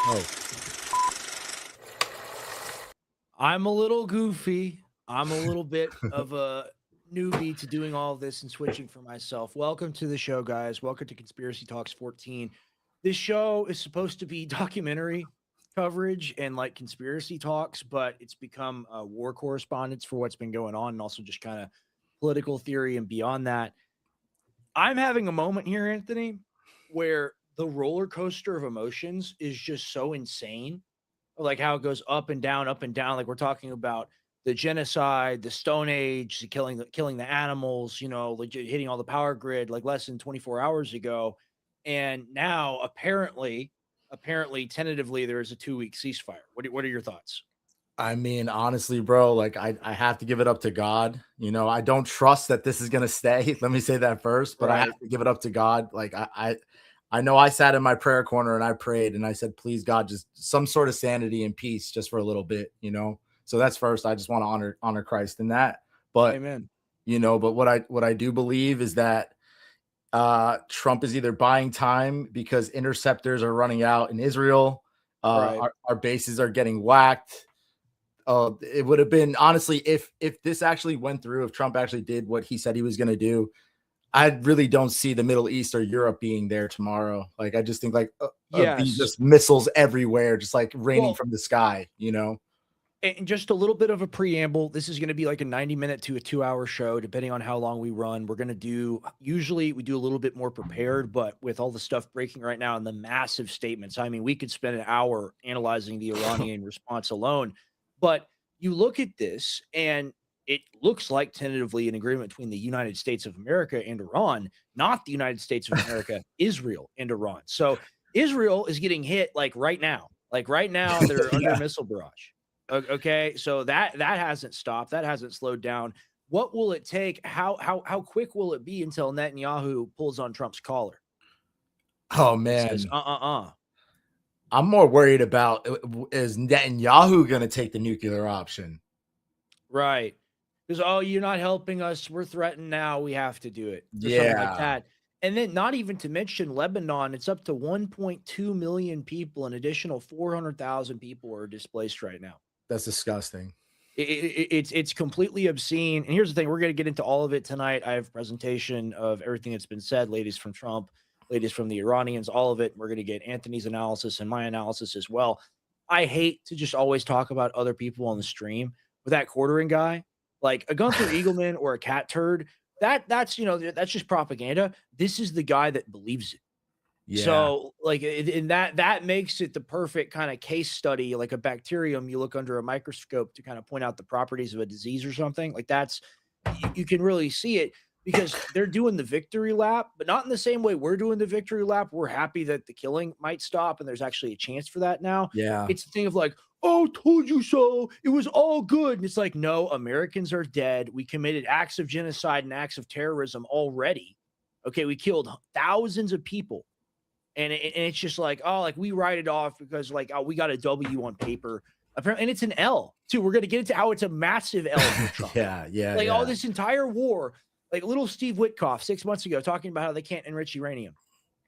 Oh, I'm a little goofy. I'm a little bit of a newbie to doing all of this and switching for myself. Welcome to the show, guys. Welcome to Conspiracy Talks 14. This show is supposed to be documentary coverage and like conspiracy talks, but it's become a war correspondence for what's been going on and also just kind of political theory and beyond that. I'm having a moment here, Anthony, where the roller coaster of emotions is just so insane, like how it goes up and down, up and down. Like we're talking about the genocide, the Stone Age, the killing the animals, legit hitting all the power grid like less than 24 hours ago. And now apparently tentatively there is a 2-week ceasefire. What are your thoughts? I mean, honestly, bro, like I have to give it up to God. I don't trust that this is gonna stay. Let me say that first, but I Right. have to give it up to God. Like I know I sat in my prayer corner and I prayed and I said, please, God, just some sort of sanity and peace just for a little bit. So that's first. I just want to honor Christ in that. But Amen. but what I do believe is that Trump is either buying time because interceptors are running out in Israel. Right. Our bases are getting whacked. It would have been honestly if this actually went through, if Trump actually did what he said he was going to do, I really don't see the Middle East or Europe being there tomorrow. Like I just think like these Yes. just missiles everywhere, just like raining Well, from the sky. and just a little bit of a preamble. This is going to be like a 90-minute to a 2-hour show, depending on how long we run. We're going to usually we do a little bit more prepared, but with all the stuff breaking right now and the massive statements, I mean, we could spend an hour analyzing the Iranian response alone. But you look at this, and it looks like tentatively an agreement between the United States of America and Iran, not the United States of America, Israel, and Iran. So Israel is getting hit like right now. Like right now, they're under a Yeah. missile barrage. Okay, so that hasn't stopped. That hasn't slowed down. What will it take? How quick will it be until Netanyahu pulls on Trump's collar Oh and says, man. uh. I'm more worried about is Netanyahu going to take the nuclear option? Right. Because, oh, you're not helping us. We're threatened now. We have to do it or something like Yeah, that. And then not even to mention Lebanon, it's up to 1.2 million people. An additional 400,000 people are displaced right now. that's disgusting. It's completely obscene. And here's the thing: we're going to get into all of it tonight. I have a presentation of everything that's been said, ladies from Trump, ladies from the Iranians, all of it. We're going to get Anthony's analysis and my analysis as well. I hate to just always talk about other people on the stream with that quartering guy, like a Gunther Eagleman or a cat turd. That's just propaganda. This is the guy that believes it. Yeah. So, like, and that makes it the perfect kind of case study, like a bacterium you look under a microscope to kind of point out the properties of a disease or something. Like that's you can really see it because they're doing the victory lap, but not in the same way we're doing the victory lap. We're happy that the killing might stop and there's actually a chance for that now. Yeah. It's the thing of like, oh, told you so. It was all good. And it's like, no, Americans are dead. We committed acts of genocide and acts of terrorism already. Okay, we killed thousands of people and it's just like, oh, like we write it off because like, oh, we got a W on paper. Apparently, and it's an L too. We're gonna get into how it's a massive L for Trump. Yeah, yeah, Like all yeah. this entire war, like little Steve Witkoff 6 months ago talking about how they can't enrich uranium.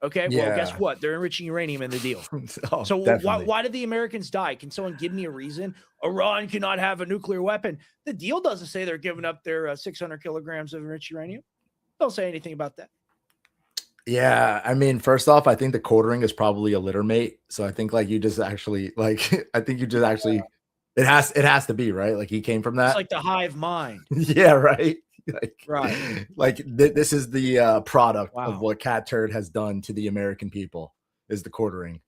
Okay, well, guess Yeah. what? They're enriching uranium in the deal. Oh, So why definitely. why did the Americans die? Can someone give me a reason? Iran cannot have a nuclear weapon. The deal doesn't say they're giving up their 600 kilograms of enriched uranium. Don't say anything about that. Yeah, I mean, first off, I think the quartering is probably a litter mate. So I think like you just actually like I think you just actually it has to be, right? Like he came from It's that. like the hive mind, Yeah, right. Like right? this is the product of Wow, what Cat Turd has done to the American people is the quartering.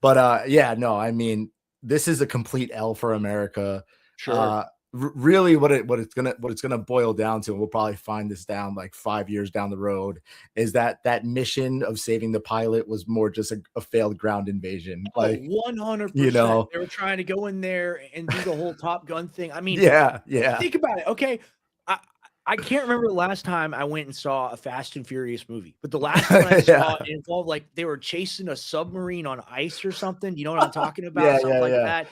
But yeah, no, I mean, this is a complete L for America. sure. Uh really what it's gonna boil down to, and we'll probably find this down like 5 years down the road, is that mission of saving the pilot was more just a failed ground invasion. Oh, Like, 100%. you know, They were trying to go in there and do the whole Top Gun thing. I mean, yeah, yeah. think about it, okay? I I can't remember the last time I went and saw a Fast and Furious movie, but the last one I saw, Yeah. it involved, like, they were chasing a submarine on ice or something, you know what I'm talking about? Yeah, Something yeah, like yeah. that.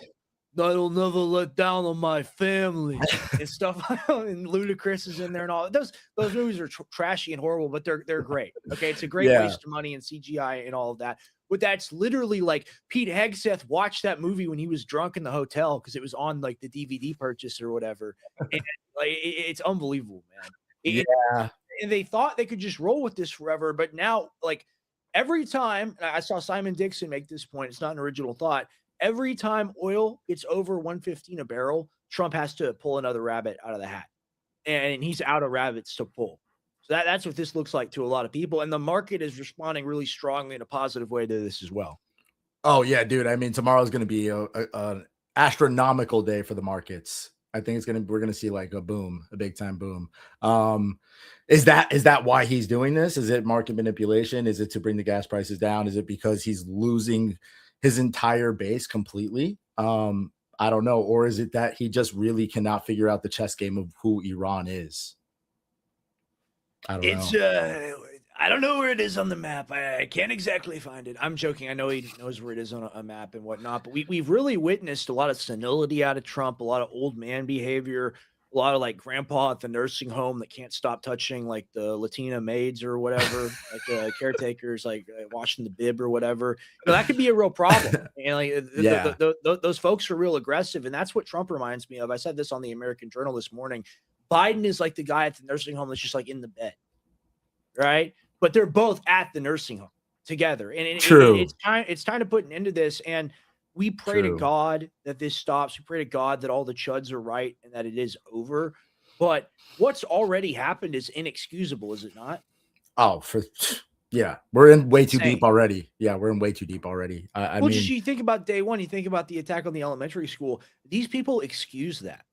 I'll never let down on my family and stuff. And Ludacris is in there and all. Those movies are trashy and horrible, but they're great. Okay, it's a great Yeah. waste of money and CGI and all of that. But that's literally like Pete Hegseth watched that movie when he was drunk in the hotel because it was on like the DVD purchase or whatever. And like it's unbelievable, man. Yeah. And they thought they could just roll with this forever, but now like every time I saw Simon Dixon make this point, it's not an original thought. Every time oil gets over 115 a barrel, Trump has to pull another rabbit out of the hat. And he's out of rabbits to pull. So that's what this looks like to a lot of people. And the market is responding really strongly in a positive way to this as well. Oh yeah, dude. I mean, tomorrow's going to be an astronomical day for the markets. I think we're going to see like a big time boom. Is that why he's doing this? Is it market manipulation? Is it to bring the gas prices down? Is it because he's losing his entire base completely? I don't know. Or is it that he just really cannot figure out the chess game of who Iran is? I don't know. I don't know where it is on the map. I can't exactly find it. I'm joking. I know he knows where it is on a map and whatnot, but we've really witnessed a lot of senility out of Trump, a lot of old man behavior, a lot of like grandpa at the nursing home that can't stop touching like the Latina maids or whatever, like the caretakers, like washing the bib or whatever. You know, that could be a real problem. And like those folks are real aggressive, and that's what Trump reminds me of. I said this on the American Journal this morning. Biden is like the guy at the nursing home that's just like in the bed, right? But they're both at the nursing home together. And it's time to put an end to this. And we pray to God that this stops. We pray to God that all the chuds are right and that it is over. But what's already happened is inexcusable, is it not? Oh, yeah, we're in way too deep already. Yeah, we're in way too deep already. I mean, just you think about day one, you think about the attack on the elementary school. These people excuse that.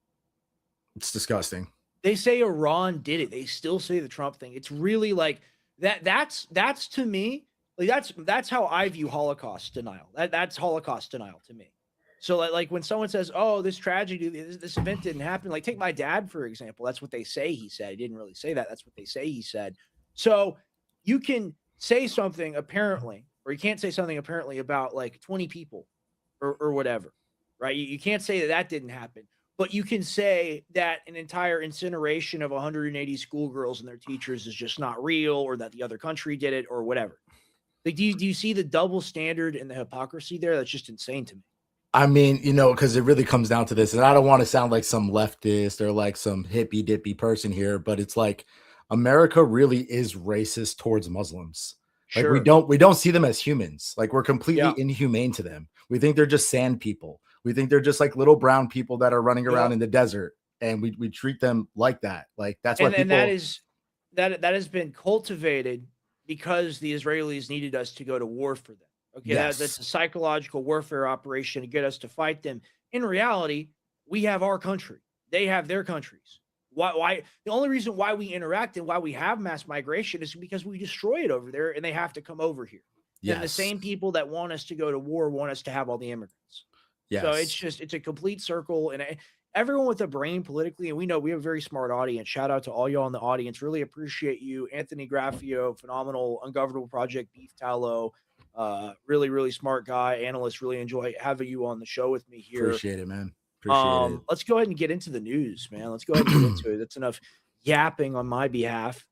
It's disgusting. They say Iran did it. They still say the Trump thing. It's really like that's to me, like that's how I view Holocaust denial. That's Holocaust denial to me. So like when someone says, "Oh, this tragedy, this event didn't happen," like take my dad for example. That's what they say he said. He didn't really say that. That's what they say he said. So you can say something apparently, or you can't say something apparently about like 20 people or whatever, right? You can't say that didn't happen. But you can say that an entire incineration of 180 schoolgirls and their teachers is just not real, or that the other country did it, or whatever. Like, do you see the double standard and the hypocrisy there? That's just insane to me. I mean, because it really comes down to this, and I don't want to sound like some leftist or like some hippy dippy person here, but it's like America really is racist towards Muslims. Like we don't see them as humans. Like we're completely inhumane to them. We think they're just sand people. We think they're just like little brown people that are running around in the desert, and we treat them like that. Like that's why people. And that has been cultivated because the Israelis needed us to go to war for them. Okay, that's a psychological warfare operation to get us to fight them. In reality, we have our country; they have their countries. Why? The only reason why we interact and why we have mass migration is because we destroy it over there, and they have to come over here. Yes. And the same people that want us to go to war want us to have all the immigrants. Yes. So it's a complete circle, and everyone with a brain politically, and we know we have a very smart audience. Shout out to all y'all in the audience. Really appreciate you. Anthony Graffio, phenomenal, Ungovernable Project, Beef Tallow, really, really smart guy, analyst. Really enjoy having you on the show with me here. Appreciate it, man. Appreciate it. Let's go ahead and get into the news, man. Let's go ahead and get into it. That's enough yapping on my behalf.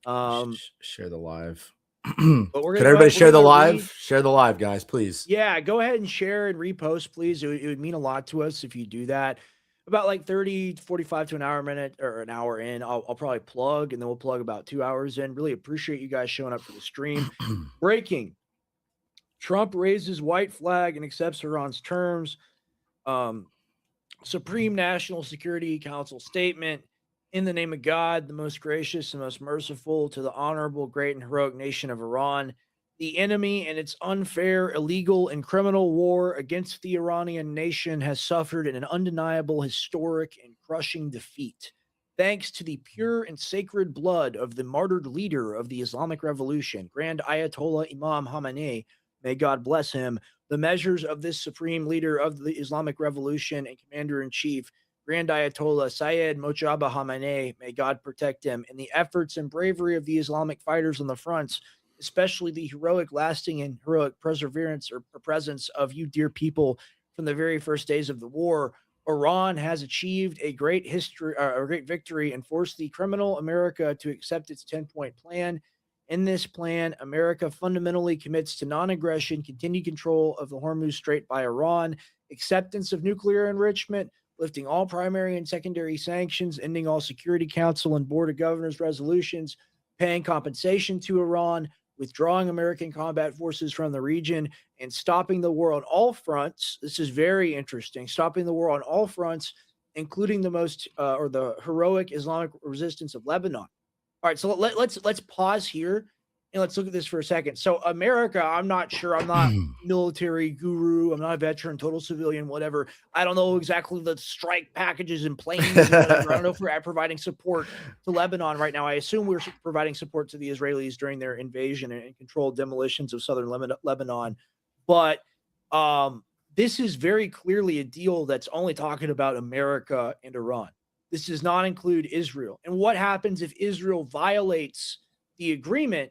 Share the live. Can everybody share the live? Share the live, guys, please. Yeah, go ahead and share and repost, please. It would mean a lot to us if you do that. About like 30, 45 to an hour in, I'll probably plug, and then we'll plug about 2 hours in. Really appreciate you guys showing up for the stream. Breaking. Trump raises white flag and accepts Iran's terms. Supreme National Security Council statement. In the name of God, the most gracious and most merciful, to the honorable, great, and heroic nation of Iran, the enemy and its unfair, illegal, and criminal war against the Iranian nation has suffered an undeniable, historic, and crushing defeat. Thanks to the pure and sacred blood of the martyred leader of the Islamic Revolution, Grand Ayatollah Imam Khamenei, may God bless him, the measures of this supreme leader of the Islamic Revolution and commander-in-chief, Grand Ayatollah Syed Mojtaba Khamenei, may God protect him, and the efforts and bravery of the Islamic fighters on the fronts, especially the heroic, lasting, and heroic perseverance or presence of you, dear people, from the very first days of the war. Iran has achieved a great victory and forced the criminal America to accept its 10-point plan. In this plan, America fundamentally commits to non-aggression, continued control of the Hormuz Strait by Iran, acceptance of nuclear enrichment, lifting all primary and secondary sanctions, ending all Security Council and Board of Governors resolutions, paying compensation to Iran, withdrawing American combat forces from the region, and stopping the war on all fronts. This is very interesting. Stopping the war on all fronts, including the heroic Islamic resistance of Lebanon. All right, so let's pause here and let's look at this for a second. So America, I'm not sure. I'm not military guru. I'm not a veteran, total civilian, whatever. I don't know exactly the strike packages and planes and whatever. I don't know if we're providing support to Lebanon right now. I assume we're providing support to the Israelis during their invasion and controlled demolitions of southern Lebanon. But this is very clearly a deal that's only talking about America and Iran. This does not include Israel. And what happens if Israel violates the agreement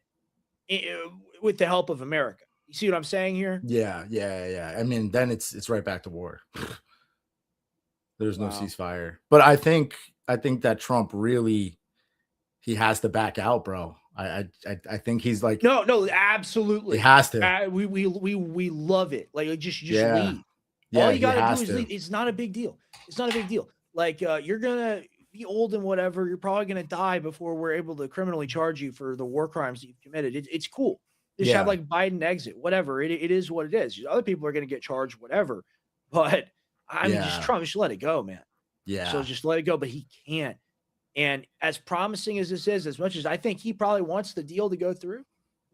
with the help of America? You see what I'm saying here? Yeah. I mean, then it's right back to war. There's no ceasefire. But I think that Trump really, he has to back out, bro. I think he's like, no, absolutely. He has to. We love it. Like just leave. Yeah, all you gotta do is leave. It's not a big deal. It's not a big deal. Like you're gonna be old and whatever. You're probably gonna die before we're able to criminally charge you for the war crimes that you've committed. It's cool. Just have like Biden exit, whatever. It is what it is. Other people are gonna get charged, whatever. But I mean, just Trump, just let it go, man. Yeah. So just let it go. But he can't. And as promising as this is, as much as I think he probably wants the deal to go through,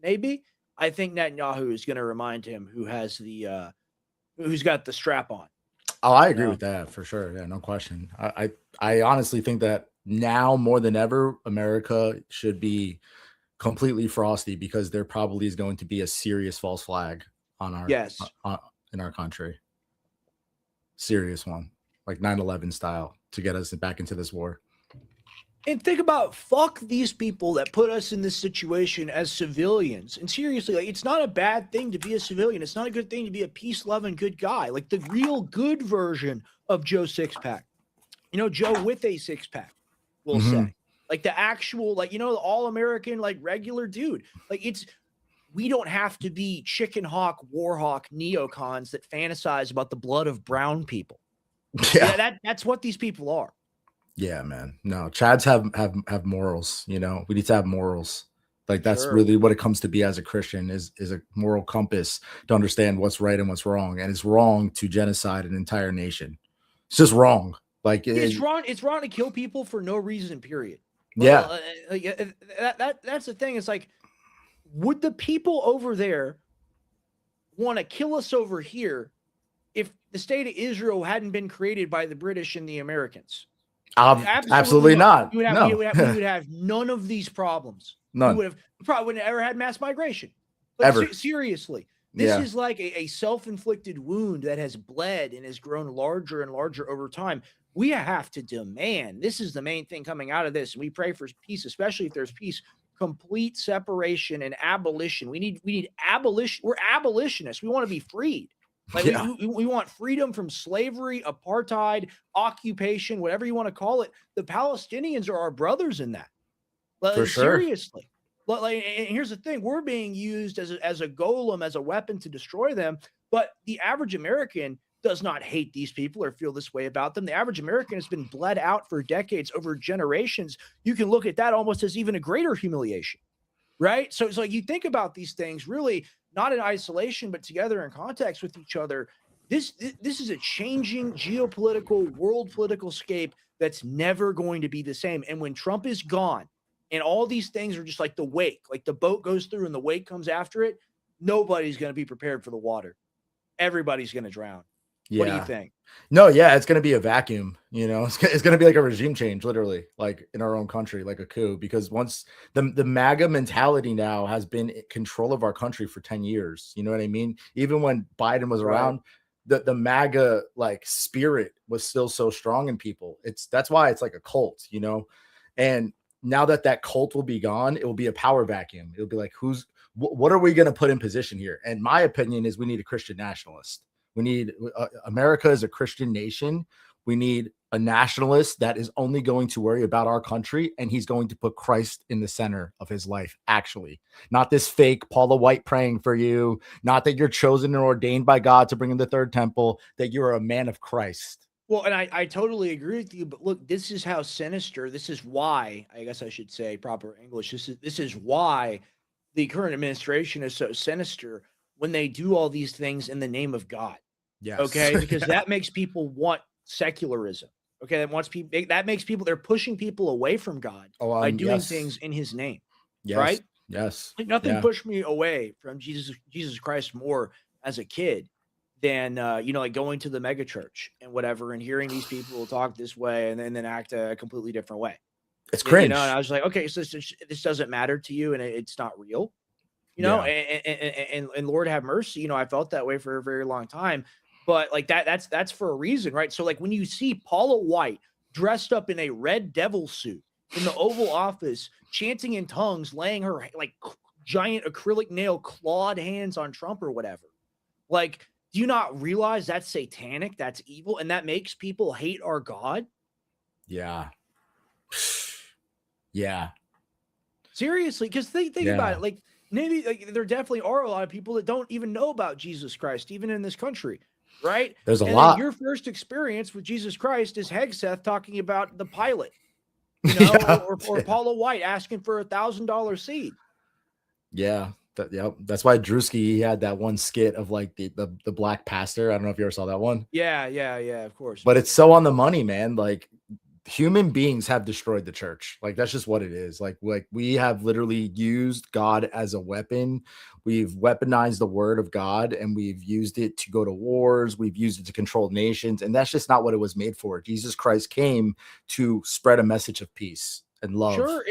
maybe I think Netanyahu is going to remind him who has who's got the strap on. Oh, I agree with that for sure. Yeah, no question. I honestly think that now more than ever, America should be completely frosty because there probably is going to be a serious false flag on our in our country. Serious one, like 9/11 style, to get us back into this war. And think about fuck these people that put us in this situation as civilians. And seriously, like it's not a bad thing to be a civilian. It's not a good thing to be a peace-loving good guy. Like the real good version of Joe Sixpack. You know, Joe with a six-pack, we'll say. Like the actual, like, you know, the all-American, like regular dude. Like we don't have to be chicken hawk, war hawk neocons that fantasize about the blood of brown people. Yeah, that's what these people are. Yeah, man. No, Chads have morals, you know. We need to have morals. Like that's really what it comes to be as a Christian is a moral compass to understand what's right and what's wrong. And it's wrong to genocide an entire nation. It's just wrong. Like it's wrong. It's wrong to kill people for no reason, period. Yeah. That's the thing. It's like, would the people over there want to kill us over here if the state of Israel hadn't been created by the British and the Americans? Absolutely not. We would have none of these problems. None. We probably wouldn't have ever had mass migration. But ever. Seriously, this is like a self-inflicted wound that has bled and has grown larger and larger over time. We have to demand, this is the main thing coming out of this, and we pray for peace, especially if there's peace, complete separation and abolition. We need abolition. We're abolitionists. We want to be freed. Like we want freedom from slavery, apartheid, occupation, whatever you want to call it. The Palestinians are our brothers in that. Like, for sure. Seriously. Like, and here's the thing: we're being used as a golem, as a weapon to destroy them. But the average American does not hate these people or feel this way about them. The average American has been bled out for decades, over generations. You can look at that almost as even a greater humiliation, right? So it's like you think about these things really not in isolation, but together in context with each other. This is a changing geopolitical, world political scape that's never going to be the same. And when Trump is gone and all these things are just like the wake, like the boat goes through and the wake comes after it, nobody's going to be prepared for the water. Everybody's going to drown. Yeah. What do you think? No, yeah, it's going to be a vacuum, you know, it's going to be like a regime change, literally, like in our own country, like a coup, because once the MAGA mentality now has been in control of our country for 10 years, you know what I mean? Even when Biden was around, the MAGA like spirit was still so strong in people. That's why it's like a cult, you know? And now that cult will be gone, it will be a power vacuum. It'll be like, what are we going to put in position here? And my opinion is we need a Christian nationalist. America is a Christian nation. We need a nationalist that is only going to worry about our country, and he's going to put Christ in the center of his life, actually. Not this fake Paula White praying for you, not that you're chosen and ordained by God to bring in the third temple, that you're a man of Christ. Well, and I totally agree with you, but look, this is how sinister, this is why, I guess I should say proper English, this is why the current administration is so sinister when they do all these things in the name of God. Yes. Okay, because that makes people want secularism. Okay, that makes people, they're pushing people away from God by doing things in his name. Yes. Right? Yes. Like nothing pushed me away from Jesus Christ more as a kid than like going to the mega church and whatever, and hearing these people talk this way and then act a completely different way. It's cringe. And I was like, okay, so this doesn't matter to you, and it's not real. And Lord have mercy. I felt that way for a very long time, but like that's for a reason, right? So like when you see Paula White dressed up in a red devil suit in the Oval Office, chanting in tongues, laying her like giant acrylic nail clawed hands on Trump or whatever, like, do you not realize that's satanic? That's evil, and that makes people hate our God? Yeah. Yeah. Seriously, because think about it. Like, maybe there definitely are a lot of people that don't even know about Jesus Christ, even in this country, right? There's a lot. Your first experience with Jesus Christ is Hegseth talking about the pilot, or Paula White asking for $1,000 seed. Yeah. That's why Drewski had that one skit of like the black pastor. I don't know if you ever saw that one. Yeah, of course. But it's so on the money, man. Like, human beings have destroyed the church. Like, that's just what it is. Like we have literally used God as a weapon. We've weaponized the word of God, and we've used it to go to wars. We've used it to control nations, and that's just not what it was made for. Jesus Christ came to spread a message of peace and love. Sure.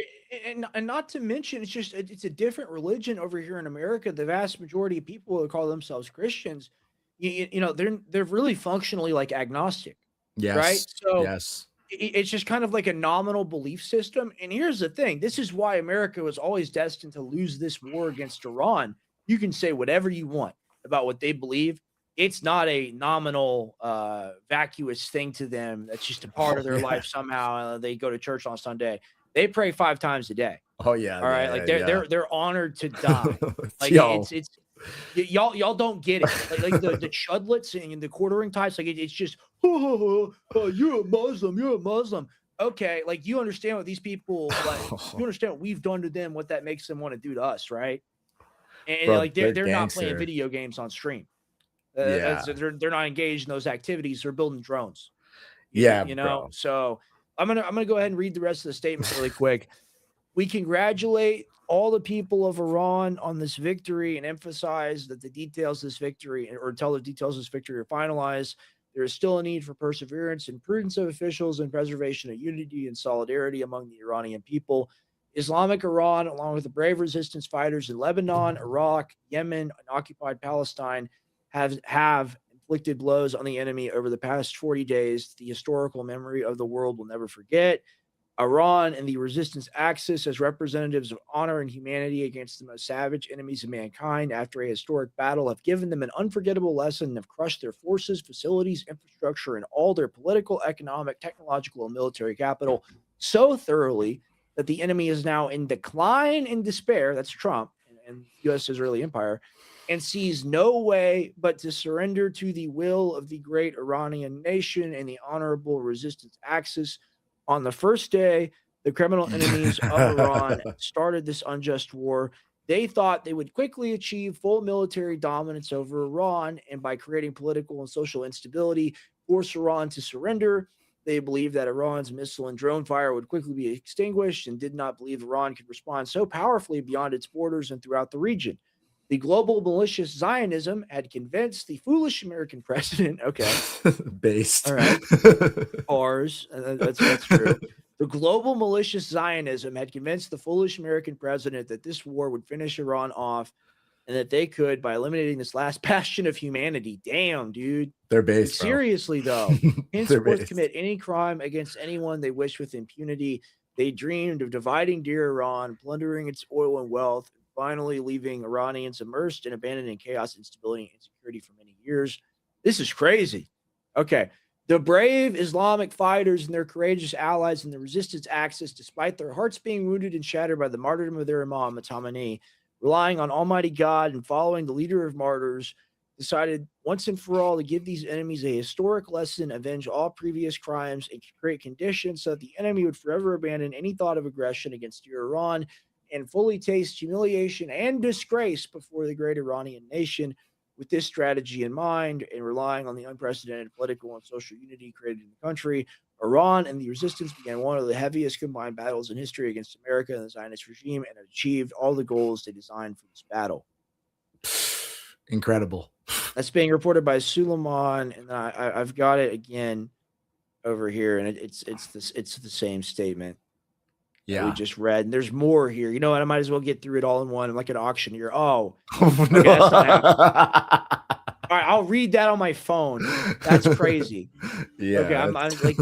And not to mention, it's a different religion over here in America. The vast majority of people who call themselves Christians, they're really functionally like agnostic. Yes. Right. So yes. It's just kind of like a nominal belief system. And here's the thing. This is why America was always destined to lose this war against Iran. You can say whatever you want about what they believe. It's not a nominal, vacuous thing to them. That's just a part of their life somehow. They go to church on Sunday. They pray 5 times a day. Oh yeah. All right. Like they're honored to die. Like it's y'all don't get it. Like the chudlets and the quartering types. Like it's just, oh, you're a Muslim. You're a Muslim. Okay. Like you understand what these people, like you understand what we've done to them, what that makes them want to do to us. Right. And Bro, like they're not playing video games on stream. They're not engaged in those activities. They're building drones. Bro. So I'm gonna go ahead and read the rest of the statement really quick. We congratulate all the people of Iran on this victory and emphasize that the details of this victory, or until the details of this victory are finalized, there is still a need for perseverance and prudence of officials and preservation of unity and solidarity among the Iranian people. Islamic Iran, along with the brave resistance fighters in Lebanon, Iraq, Yemen, and occupied Palestine, have inflicted blows on the enemy over the past 40 days. The historical memory of the world will never forget. Iran and the resistance axis as representatives of honor and humanity against the most savage enemies of mankind after a historic battle have given them an unforgettable lesson and have crushed their forces, facilities, infrastructure, and all their political, economic, technological, and military capital so thoroughly that the enemy is now in decline and despair. That's Trump and U.S. Israeli empire, and sees no way but to surrender to the will of the great Iranian nation and the honorable resistance axis. On the first day, the criminal enemies of Iran started this unjust war. They thought they would quickly achieve full military dominance over Iran, and by creating political and social instability, force Iran to surrender. They believed that Iran's missile and drone fire would quickly be extinguished and did not believe Iran could respond so powerfully beyond its borders and throughout the region. The global malicious Zionism had convinced the foolish American president, based. All right. Ours. That's true. The global malicious Zionism had convinced the foolish American president that this war would finish Iran off and that they could, by eliminating this last bastion of humanity. Damn, dude. They're based. Seriously, though. Henceforth commit any crime against anyone they wish with impunity. They dreamed of dividing dear Iran, plundering its oil and wealth, finally leaving Iranians immersed in abandoned chaos, instability, and insecurity for many years. This is crazy. Okay. The brave Islamic fighters and their courageous allies in the resistance axis, despite their hearts being wounded and shattered by the martyrdom of their Imam, Matamani, relying on Almighty God and following the leader of martyrs, decided once and for all to give these enemies a historic lesson, avenge all previous crimes, and create conditions so that the enemy would forever abandon any thought of aggression against Iran and fully taste humiliation and disgrace before the great Iranian nation. With this strategy in mind and relying on the unprecedented political and social unity created in the country, Iran and the resistance began one of the heaviest combined battles in history against America and the Zionist regime and achieved all the goals they designed for this battle. Incredible. That's being reported by Suleiman, and I've got it again over here, and it's the same statement. Yeah, we just read. And there's more here. You know what? I might as well get through it all in one. I'm like an auctioneer. Oh, okay, that's not happening. All right, I'll read that on my phone. That's crazy. Yeah. Okay, I'm like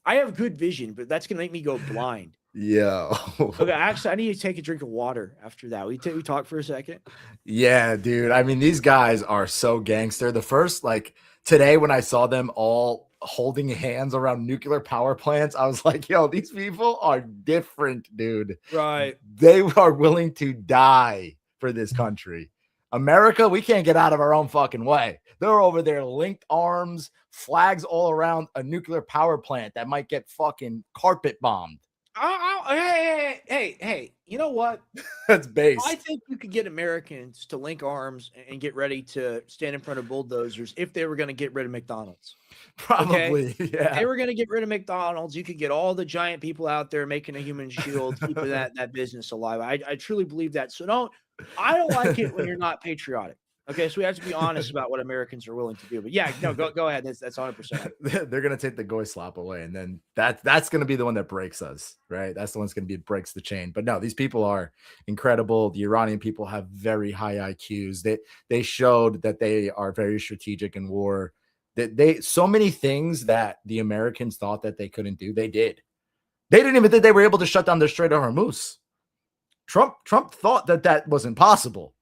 I have good vision, but that's gonna make me go blind. Yeah. Okay, actually, I need to take a drink of water after that. We talk for a second. Yeah, dude. I mean, these guys are so gangster. The first, like today, when I saw them all holding hands around nuclear power plants, I was like, yo, these people are different, dude. Right. They are willing to die for this country. America, we can't get out of our own fucking way. They're over there linked arms, flags all around a nuclear power plant that might get fucking carpet bombed. Hey, you know what? That's base. I think you could get Americans to link arms and get ready to stand in front of bulldozers if they were going to get rid of McDonald's. Probably, okay? Yeah. If they were going to get rid of McDonald's, you could get all the giant people out there making a human shield, keeping that business alive. I truly believe that. So I don't like it when you're not patriotic. Okay, so we have to be honest about what Americans are willing to do. But yeah, no, go ahead. That's 100%. They're gonna take the goy slap away, and then that's gonna be the one that breaks us, right? That's the one's gonna be breaks the chain. But no, these people are incredible. The Iranian people have very high IQs. They showed that they are very strategic in war. That they so many things that the Americans thought that they couldn't do, they did. They didn't even think they were able to shut down the Strait of Hormuz. Trump thought that was impossible.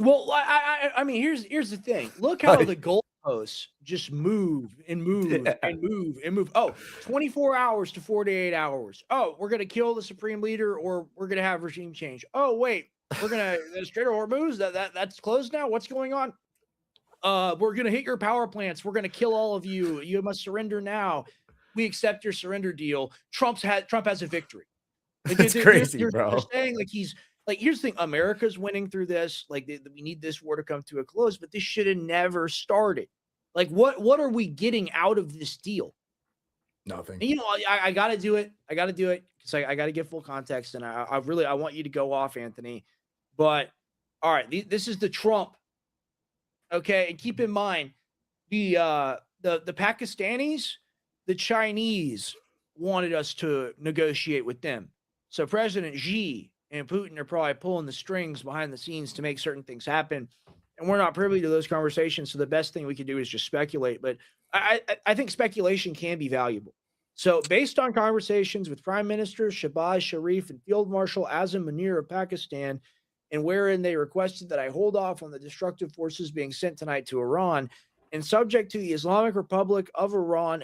Well, I mean, here's the thing. Look how the goalposts just move and move and move and move. Oh, 24 hours to 48 hours. Oh, we're going to kill the supreme leader or we're going to have regime change. Oh, wait, we're going to the Strait of Hormuz, that's closed now. What's going on? We're going to hit your power plants. We're going to kill all of you. You must surrender now. We accept your surrender deal. Trump has a victory. That's crazy, bro. They're saying like he's like, here's the thing, America's winning through this. Like, we need this war to come to a close, but this should have never started. Like, what are we getting out of this deal? Nothing. And, you know, I got to do it. I got to do it because I got to get full context. And I want you to go off, Anthony. But, all right, this is the Trump. Okay, and keep in mind, the Pakistanis, the Chinese wanted us to negotiate with them. So President Xi and Putin are probably pulling the strings behind the scenes to make certain things happen. And we're not privy to those conversations. So the best thing we can do is just speculate. But I think speculation can be valuable. So based on conversations with Prime Minister Shehbaz Sharif and Field Marshal Azam Munir of Pakistan, and wherein they requested that I hold off on the destructive forces being sent tonight to Iran, and subject to the Islamic Republic of Iran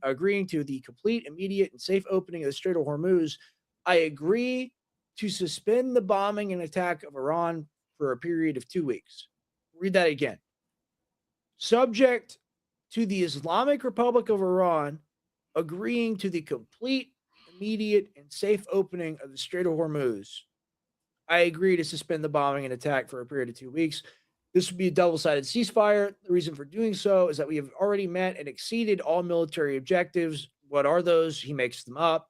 agreeing to the complete, immediate, and safe opening of the Strait of Hormuz, I agree to suspend the bombing and attack of Iran for a period of 2 weeks. Read that again. Subject to the Islamic Republic of Iran agreeing to the complete, immediate, and safe opening of the Strait of Hormuz, I agree to suspend the bombing and attack for a period of 2 weeks. This would be a double-sided ceasefire. The reason for doing so is that we have already met and exceeded all military objectives. What are those? He makes them up.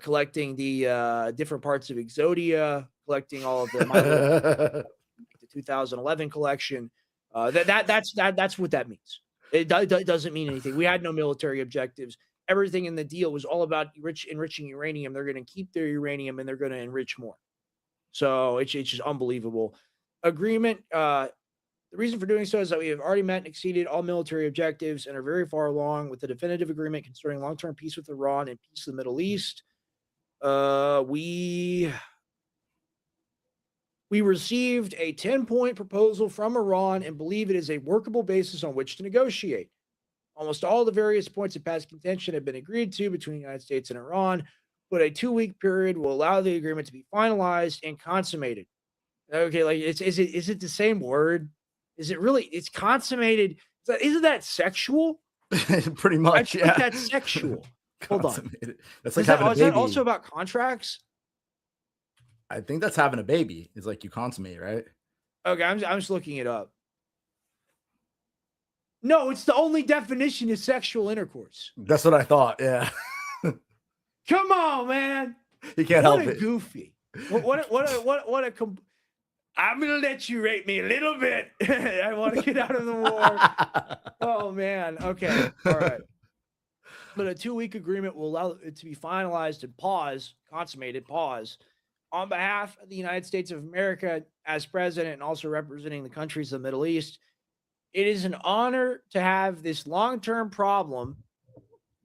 Collecting the different parts of Exodia, collecting all of the 2011 collection. That's what that means. It doesn't mean anything. We had no military objectives. Everything in the deal was all about enriching uranium. They're going to keep their uranium and they're going to enrich more. So it's just unbelievable. Agreement. The reason for doing so is that we have already met and exceeded all military objectives and are very far along with the definitive agreement concerning long-term peace with Iran and peace in the Middle East. We We received a 10-point proposal from Iran and believe it is a workable basis on which to negotiate. Almost all the various points of past contention have been agreed to between the United States and Iran, but a 2-week period will allow the agreement to be finalized and consummated. Okay, like is it the same word? Is it really? It's consummated. Isn't that sexual? Pretty I much, feel yeah. like that's sexual. Hold on. Consummated. That's like Is that, having a is that baby. also about contracts? I think that's having a baby. It's like you consummate, right? Okay, I'm just looking it up. No, it's the only definition is sexual intercourse. That's what I thought. Yeah. Come on, man. You can't What help a it. goofy. I'm gonna let you rate me a little bit. I want to get out of the war. Oh man. Okay. All right. But a 2-week agreement will allow it to be finalized and consummated, on behalf of the United States of America as president and also representing the countries of the Middle East. It is an honor to have this long-term problem,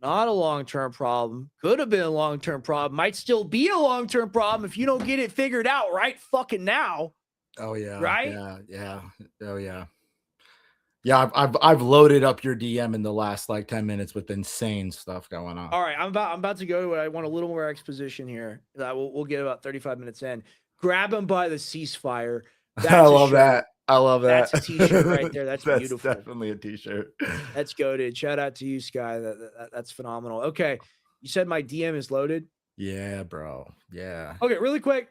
not a long-term problem, could have been a long-term problem, might still be a long-term problem if you don't get it figured out right fucking now. Oh yeah. Right? Yeah. Oh yeah. Yeah, I've loaded up your DM in the last like 10 minutes with insane stuff going on. All right, I'm about to go to it. I want a little more exposition here. We'll get about 35 minutes in. Grab him by the ceasefire. I love that. I love that. That's a t-shirt right there. That's beautiful. Definitely a t-shirt. Let's go, dude. Shout out to you, Sky. That's phenomenal. Okay, you said my DM is loaded. Yeah, bro. Yeah. Okay, really quick.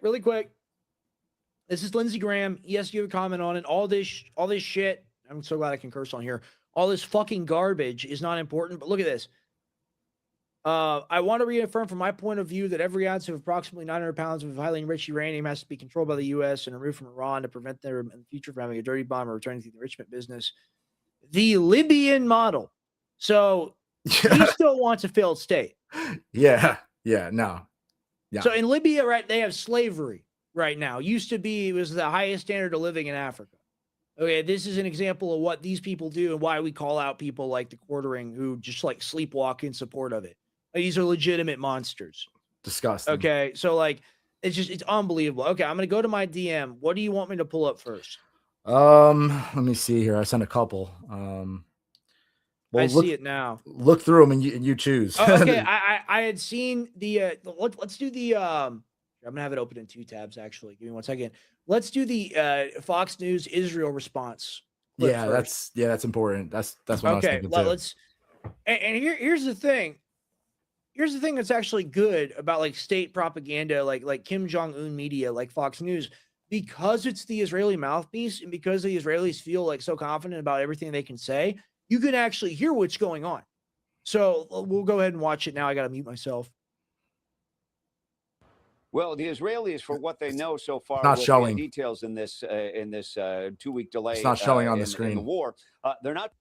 This is Lindsey Graham. Yes, you have a comment on it. All this shit. I'm so glad I can curse on here. All this fucking garbage is not important. But look at this. I want to reaffirm from my point of view that every ounce of approximately 900 pounds of highly enriched uranium has to be controlled by the U.S. and removed from Iran to prevent them in the future from having a dirty bomb or returning to the enrichment business. The Libyan model. So he still wants a failed state. Yeah. No. Yeah. So in Libya, right, they have slavery right now. Used to be, it was the highest standard of living in Africa. Okay, this is an example of what these people do and why we call out people like the Quartering who just like sleepwalk in support of it. Like, these are legitimate monsters. Disgusting. Okay, so like it's unbelievable. Okay, I'm gonna go to my DM. What do you want me to pull up first? Let me see here. I sent a couple. I see it now. Look through them and you choose. Oh, okay, I had seen the. Let's do the. I'm gonna have it open in 2 tabs. Actually, give me 1 second. Let's do the Fox News Israel response. Yeah, that's important. That's what I was thinking too. Let's. And here's the thing. Here's the thing that's actually good about like state propaganda, like Kim Jong-un media, like Fox News, because it's the Israeli mouthpiece and because the Israelis feel like so confident about everything they can say, you can actually hear what's going on. So we'll go ahead and watch it now. I got to mute myself. Well, the Israelis, for what they know so far, not showing details in this 2-week delay. It's not showing on the screen. In the war, they're not.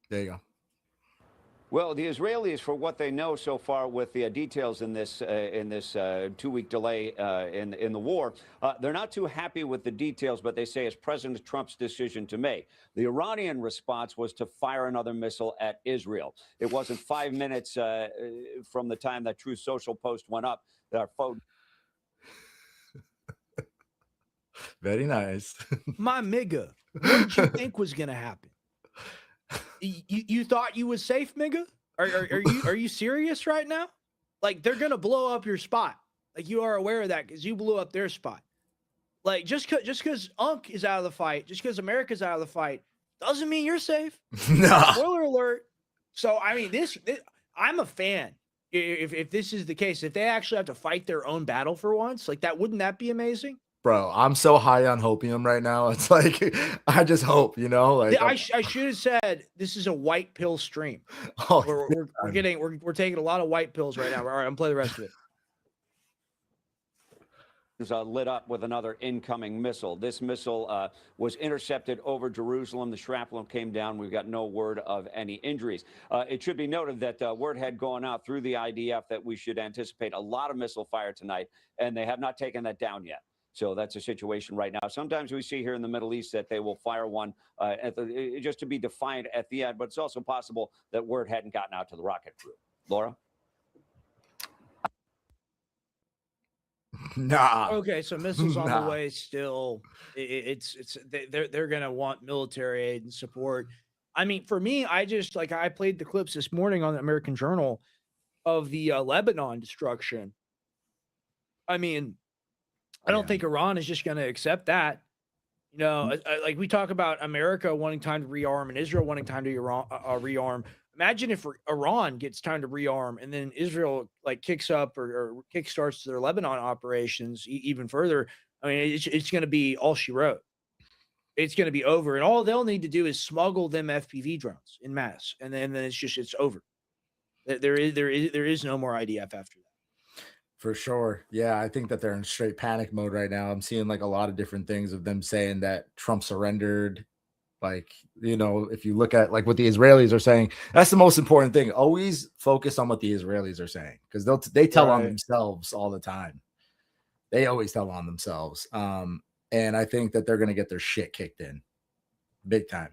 There you go. Well, the Israelis, for what they know so far, with the details in this 2-week delay in the war, they're not too happy with the details, but they say it's President Trump's decision to make. The Iranian response was to fire another missile at Israel. It wasn't 5 minutes from the time that Truth Social post went up that our phone. Very nice. My nigga, what did you think was going to happen? You thought you was safe, nigga? Are you serious right now? Like, they're gonna blow up your spot. Like, you are aware of that because you blew up their spot. Like, just because Unk is out of the fight, just because America's out of the fight, doesn't mean you're safe. No. Spoiler alert. So I mean, this I'm a fan. If this is the case, if they actually have to fight their own battle for once, like that, wouldn't that be amazing? Bro, I'm so high on hopium right now. It's like I just hope, like I should have said this is a white pill stream. Oh, we're taking a lot of white pills right now. All right, I'm gonna play the rest of it. Lit up with another incoming missile. This missile was intercepted over Jerusalem. The shrapnel came down. We've got no word of any injuries. It should be noted that word had gone out through the IDF that we should anticipate a lot of missile fire tonight, and they have not taken that down yet. So that's a situation right now. Sometimes we see here in the Middle East that they will fire one just to be defiant at the end, but it's also possible that word hadn't gotten out to the rocket crew. Laura? Nah. Okay, so missiles on Nah. the way still. They're gonna want military aid and support. I mean, for me, I played the clips this morning on the American Journal of the Lebanon destruction. I mean, I don't think Iran is just going to accept that. You know, like we talk about America wanting time to rearm and Israel wanting time to rearm. Imagine if Iran gets time to rearm and then Israel like kicks up or kickstarts their Lebanon operations even further. I mean, it's going to be all she wrote. It's going to be over, and all they'll need to do is smuggle them FPV drones in mass, and then it's over. There is no more IDF after that. For sure. Yeah, I think that they're in straight panic mode right now. I'm seeing like a lot of different things of them saying that Trump surrendered. Like, you know, if you look at like what the Israelis are saying, that's the most important thing. Always focus on what the Israelis are saying because they tell on themselves all the time. They always tell on themselves. And I think that they're going to get their shit kicked in big time.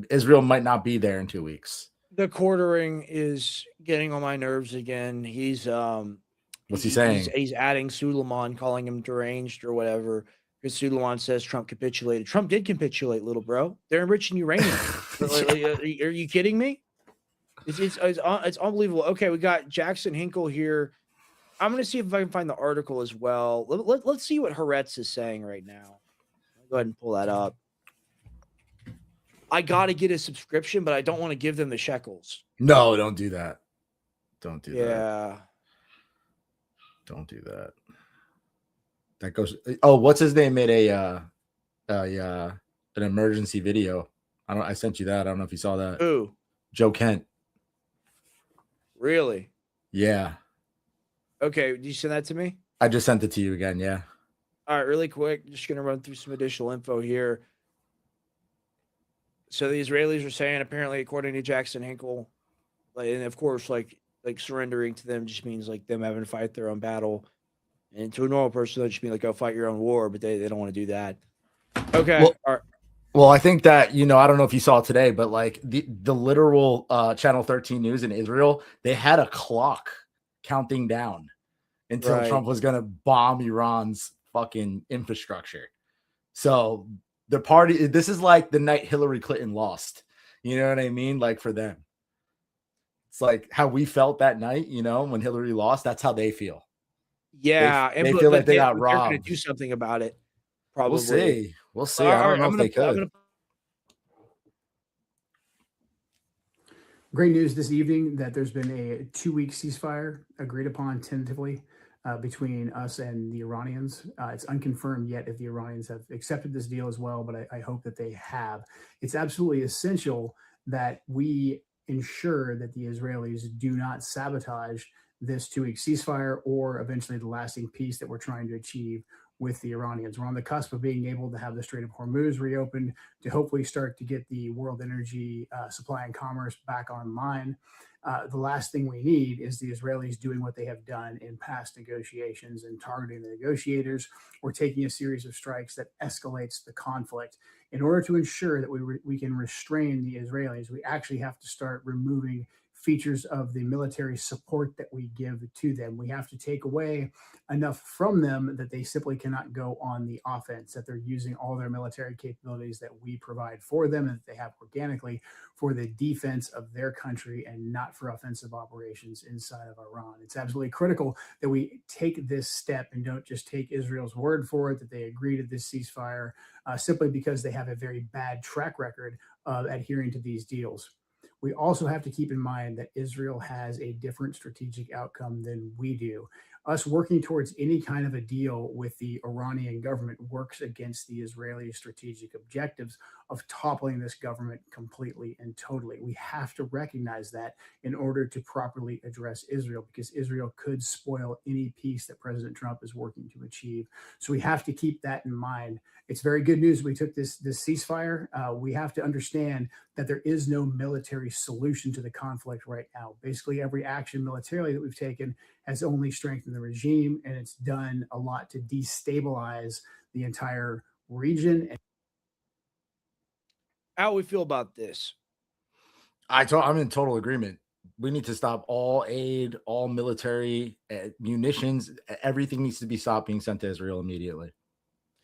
Israel might not be there in 2 weeks. The quartering is getting on my nerves again. He's what's he saying? He's adding Suleiman, calling him deranged or whatever, because Suleiman says Trump capitulated. Trump did capitulate, little bro. They're enriching uranium. Are you kidding me? It's unbelievable. Okay, we got Jackson Hinkle here. I'm going to see if I can find the article as well. Let's see what Haaretz is saying right now. I'll go ahead and pull that up. I got to get a subscription, but I don't want to give them the shekels. No, don't do that. Don't do that. Yeah. Don't do that. That goes. Oh, what's his name? Made an emergency video. I sent you that. I don't know if you saw that. Who? Joe Kent. Really? Yeah. Okay. Did you send that to me? I just sent it to you again. Yeah. All right. Really quick. Just going to run through some additional info here. So the Israelis are saying, apparently, according to Jackson Hinkle, and of course, like surrendering to them just means like them having to fight their own battle. And to a normal person, that just mean like, go fight your own war, but they don't want to do that. Okay. Well, all right. Well, I think that, you know, I don't know if you saw it today, but like the literal Channel 13 News in Israel, they had a clock counting down until Trump was going to bomb Iran's fucking infrastructure. So the party, this is like the night Hillary Clinton lost. You know what I mean? Like for them, it's like how we felt that night, you know, when Hillary lost, that's how they feel. Yeah. They feel like they got robbed. They're going to do something about it. Probably. We'll see. I don't know if they could. Great news this evening that there's been a 2-week ceasefire agreed upon tentatively between us and the Iranians. It's unconfirmed yet if the Iranians have accepted this deal as well, but I hope that they have. It's absolutely essential that we ensure that the Israelis do not sabotage this 2-week ceasefire or eventually the lasting peace that we're trying to achieve with the Iranians. We're on the cusp of being able to have the Strait of Hormuz reopened to hopefully start to get the world energy supply and commerce back online. The last thing we need is the Israelis doing what they have done in past negotiations and targeting the negotiators or taking a series of strikes that escalates the conflict. In order to ensure that we can restrain the Israelis, we actually have to start removing features of the military support that we give to them. We have to take away enough from them that they simply cannot go on the offense, that they're using all their military capabilities that we provide for them and that they have organically for the defense of their country and not for offensive operations inside of Iran. It's absolutely critical that we take this step and don't just take Israel's word for it, that they agree to this ceasefire simply because they have a very bad track record of adhering to these deals. We also have to keep in mind that Israel has a different strategic outcome than we do. Us working towards any kind of a deal with the Iranian government works against the Israeli strategic objectives of toppling this government completely and totally. We have to recognize that in order to properly address Israel, because Israel could spoil any peace that President Trump is working to achieve. So we have to keep that in mind. It's very good news we took this ceasefire. We have to understand that there is no military solution to the conflict right now. Basically, every action militarily that we've taken has only strengthened the regime, and it's done a lot to destabilize the entire region. How we feel about this? I'm in total agreement. We need to stop all aid, all military munitions. Everything needs to be stopped being sent to Israel immediately.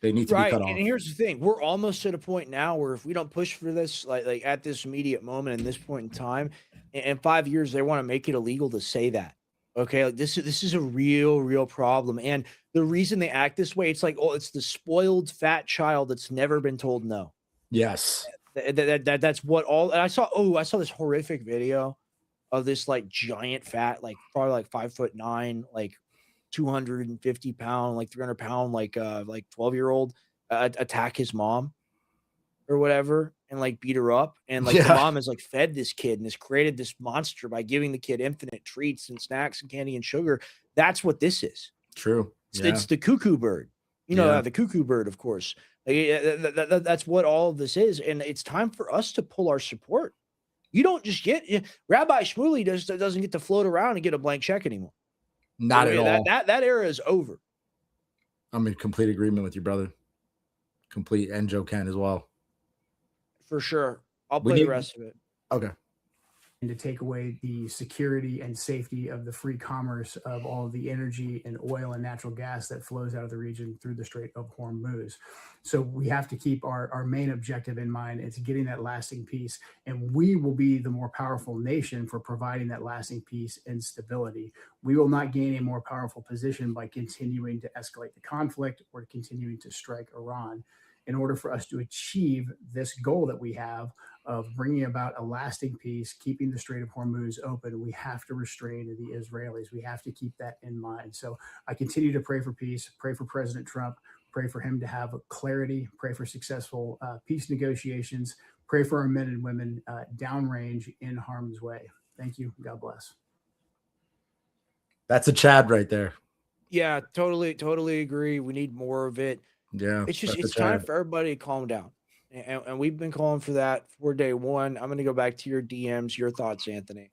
They need to be cut And off. here's the thing: we're almost at a point now where if we don't push for this, like at this immediate moment, in this point in time, in 5 years, they want to make it illegal to say that. Okay, like this is a real problem, and the reason they act this way, it's like, oh, it's the spoiled fat child that's never been told no. Yes. That's what all. And I saw. Oh, I saw this horrific video of this like giant fat, like probably like 5'9", like 250 pound, like 300 pound, like 12-year-old attack his mom or whatever and like beat her up. And like the Yeah. mom has like fed this kid and has created this monster by giving the kid infinite treats and snacks and candy and sugar. That's what this is. True. It's the cuckoo bird. You know, Yeah. the cuckoo bird, of course. Like, that's what all of this is. And it's time for us to pull our support. You don't just get Rabbi Shmuley doesn't get to float around and get a blank check anymore. Not at all. That era is over. I'm in complete agreement with you, brother. Complete, and Joe Ken as well. For sure. I'll play the rest of it. Okay. And to take away the security and safety of the free commerce of all of the energy and oil and natural gas that flows out of the region through the Strait of Hormuz. So we have to keep our main objective in mind. It's getting that lasting peace. And we will be the more powerful nation for providing that lasting peace and stability. We will not gain a more powerful position by continuing to escalate the conflict or continuing to strike Iran. In order for us to achieve this goal that we have of bringing about a lasting peace, keeping the Strait of Hormuz open, we have to restrain the Israelis. We have to keep that in mind. So I continue to pray for peace, pray for President Trump, pray for him to have clarity, pray for successful peace negotiations, pray for our men and women downrange in harm's way. Thank you. God bless. That's a Chad right there. Yeah, totally agree. We need more of it. Yeah. It's time for everybody to calm down. And we've been calling for that for day one. I'm going to go back to your DMs. Your thoughts, Anthony?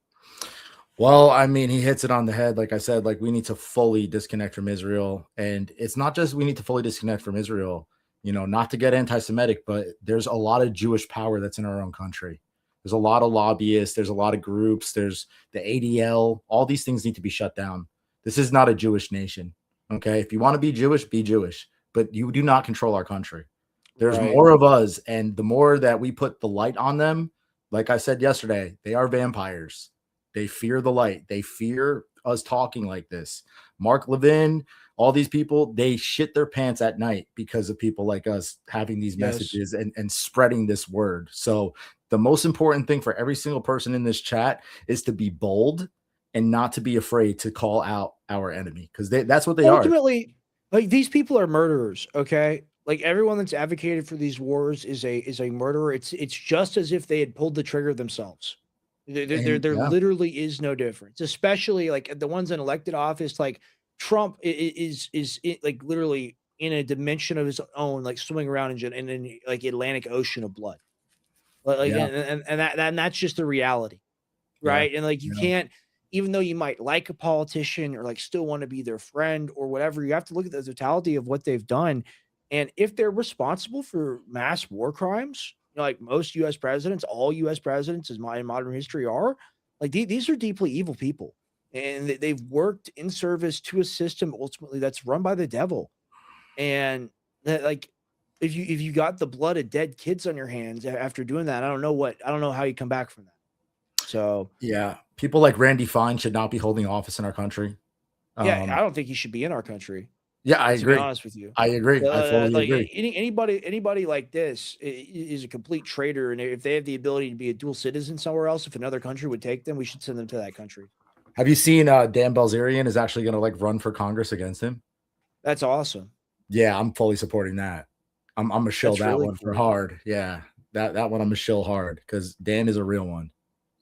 Well, I mean, he hits it on the head. Like I said, like we need to fully disconnect from Israel. And it's not just we need to fully disconnect from Israel, you know, not to get anti-Semitic, but there's a lot of Jewish power that's in our own country. There's a lot of lobbyists. There's a lot of groups. There's the ADL. All these things need to be shut down. This is not a Jewish nation. Okay. If you want to be Jewish, but you do not control our country. There's more of us. And the more that we put the light on them, like I said yesterday, they are vampires. They fear the light. They fear us talking like this. Mark Levin, all these people, they shit their pants at night because of people like us having these messages and spreading this word. So the most important thing for every single person in this chat is to be bold and not to be afraid to call out our enemy, because that's what they are. Ultimately, like these people are murderers, okay? Like everyone that's advocated for these wars is a murderer. It's just as if they had pulled the trigger themselves. There literally is no difference, especially like the ones in elected office. Like Trump is like literally in a dimension of his own, like swimming around in like Atlantic Ocean of blood. And that's just the reality, right? And like you can't, even though you might like a politician or like still want to be their friend or whatever, you have to look at the totality of what they've done. And if they're responsible for mass war crimes, you know, like most U.S. presidents, all U.S. presidents in modern history are, like these are deeply evil people. And they've worked in service to a system ultimately that's run by the devil. And that, like, if you got the blood of dead kids on your hands after doing that, I don't know how you come back from that. So yeah, people like Randy Fine should not be holding office in our country. Yeah, I don't think he should be in our country. Yeah, I agree. To be honest with you, I agree. I fully agree. Anybody like this is a complete traitor, and if they have the ability to be a dual citizen somewhere else, if another country would take them, we should send them to that country. Have you seen Dan Bilzerian is actually going to like run for Congress against him? That's awesome. Yeah, I'm fully supporting that. I'm gonna shill that really one for hard. Yeah, that one I'm gonna shill hard because Dan is a real one.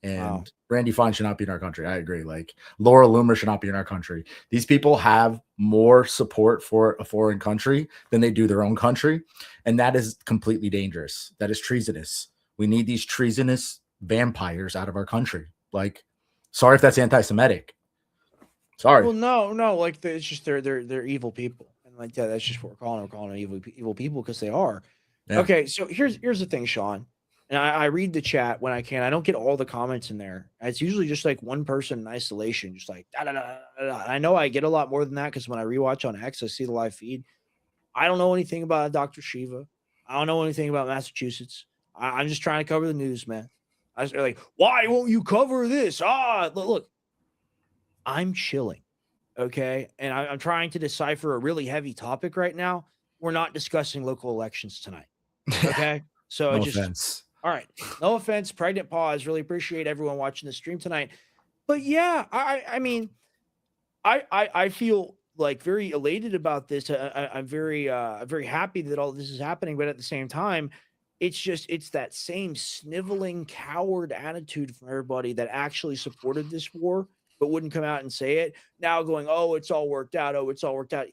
And Randy Fine should not be in our country. I agree. Like Laura Loomer should not be in our country. These people have more support for a foreign country than they do their own country. And that is completely dangerous. That is treasonous. We need these treasonous vampires out of our country. Like, sorry if that's anti-Semitic. Sorry. Well, no. Like it's just they're evil people. And like that's just what we're calling them. We're calling them evil people because they are. Yeah. Okay, so here's the thing, Sean. And I read the chat when I can. I don't get all the comments in there. It's usually just like one person in isolation, just like da, da, da, da, da. I know I get a lot more than that because when I rewatch on X, I see the live feed. I don't know anything about Dr. Shiva. I don't know anything about Massachusetts. I'm just trying to cover the news, man. I was like, why won't you cover this? Look, I'm chilling, okay? And I'm trying to decipher a really heavy topic right now. We're not discussing local elections tonight, okay? So No just offense. all right. No offense, pregnant pause. Really appreciate everyone watching the stream tonight. But yeah, I mean, I feel like very elated about this. I'm very happy that all this is happening. But at the same time, it's that same sniveling coward attitude from everybody that actually supported this war, but wouldn't come out and say it. Now going, oh, it's all worked out. Oh, it's all worked out.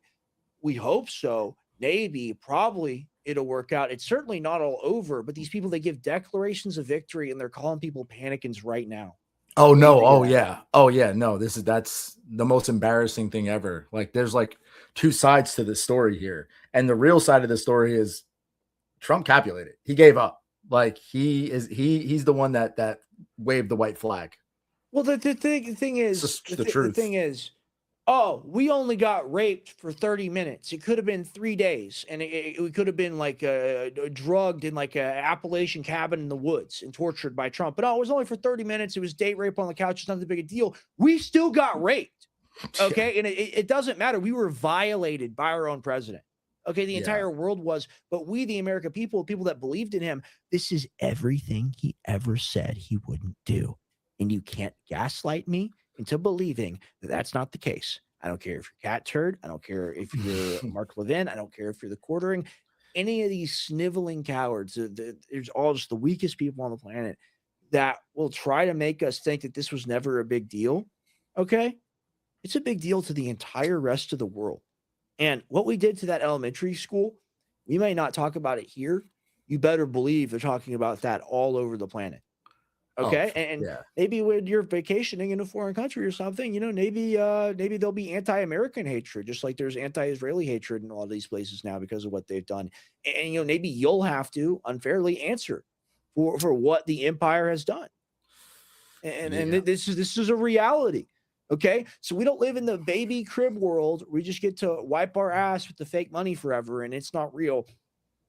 We hope so. Maybe, probably it'll work out. It's certainly not all over, but these people, they give declarations of victory and they're calling people panicans right now. Oh no. Oh that? yeah. Oh yeah. No, that's the most embarrassing thing ever. Like there's like two sides to this story here. And the real side of the story is Trump capitulated. He gave up. Like he's the one that waved the white flag. Well, the thing is, the truth. The thing is, oh, we only got raped for 30 minutes. It could have been 3 days, and we could have been like drugged in like a Appalachian cabin in the woods and tortured by Trump. But oh, it was only for 30 minutes. It was date rape on the couch. It's not that big a deal. We still got raped. Okay. And it doesn't matter. We were violated by our own president. Okay. The entire world was, but we, the American people that believed in him, this is everything he ever said he wouldn't do. And you can't gaslight me into believing that that's not the case. I don't care if you're Cat Turd. I don't care if you're Mark Levin. I don't care if you're the Quartering. Any of these sniveling cowards, there's all just the weakest people on the planet that will try to make us think that this was never a big deal. Okay? It's a big deal to the entire rest of the world. And what we did to that elementary school, we may not talk about it here. You better believe they're talking about that all over the planet. Okay. And maybe when you're vacationing in a foreign country or something, maybe there'll be anti-American hatred, just like there's anti-Israeli hatred in all these places now because of what they've done. And, maybe you'll have to unfairly answer for what the empire has done. And this is a reality. Okay. So we don't live in the baby crib world. We just get to wipe our ass with the fake money forever. And it's not real.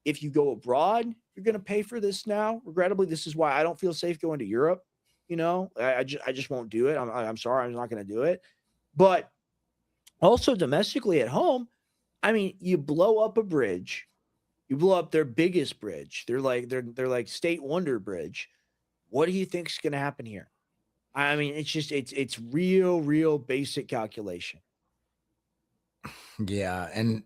If you go abroad, you're going to pay for this now. Regrettably, this is why I don't feel safe going to Europe. I just won't do it. I'm sorry. I'm not going to do it. But also domestically at home, I mean, you blow up a bridge. You blow up their biggest bridge. They're like state wonder bridge. What do you think is going to happen here? I mean, it's real basic calculation. Yeah. And,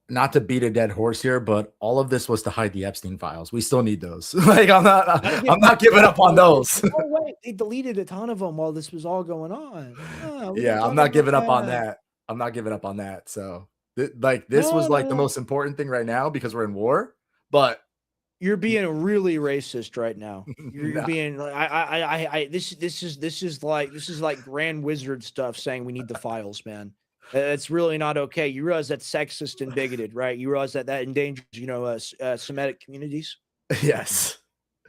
not to beat a dead horse here, but all of this was to hide the Epstein files. We still need those. Like I'm not giving up on those. Oh, wait, they deleted a ton of them while this was all going on. I'm not giving up on that. I'm not giving up on that. So this was like the most important thing right now because we're in war, but you're being really racist right now. You're being this is like Grand Wizard stuff saying we need the files, man. It's really not okay. You realize that's sexist and bigoted, right? You realize that endangers, Semitic communities. Yes.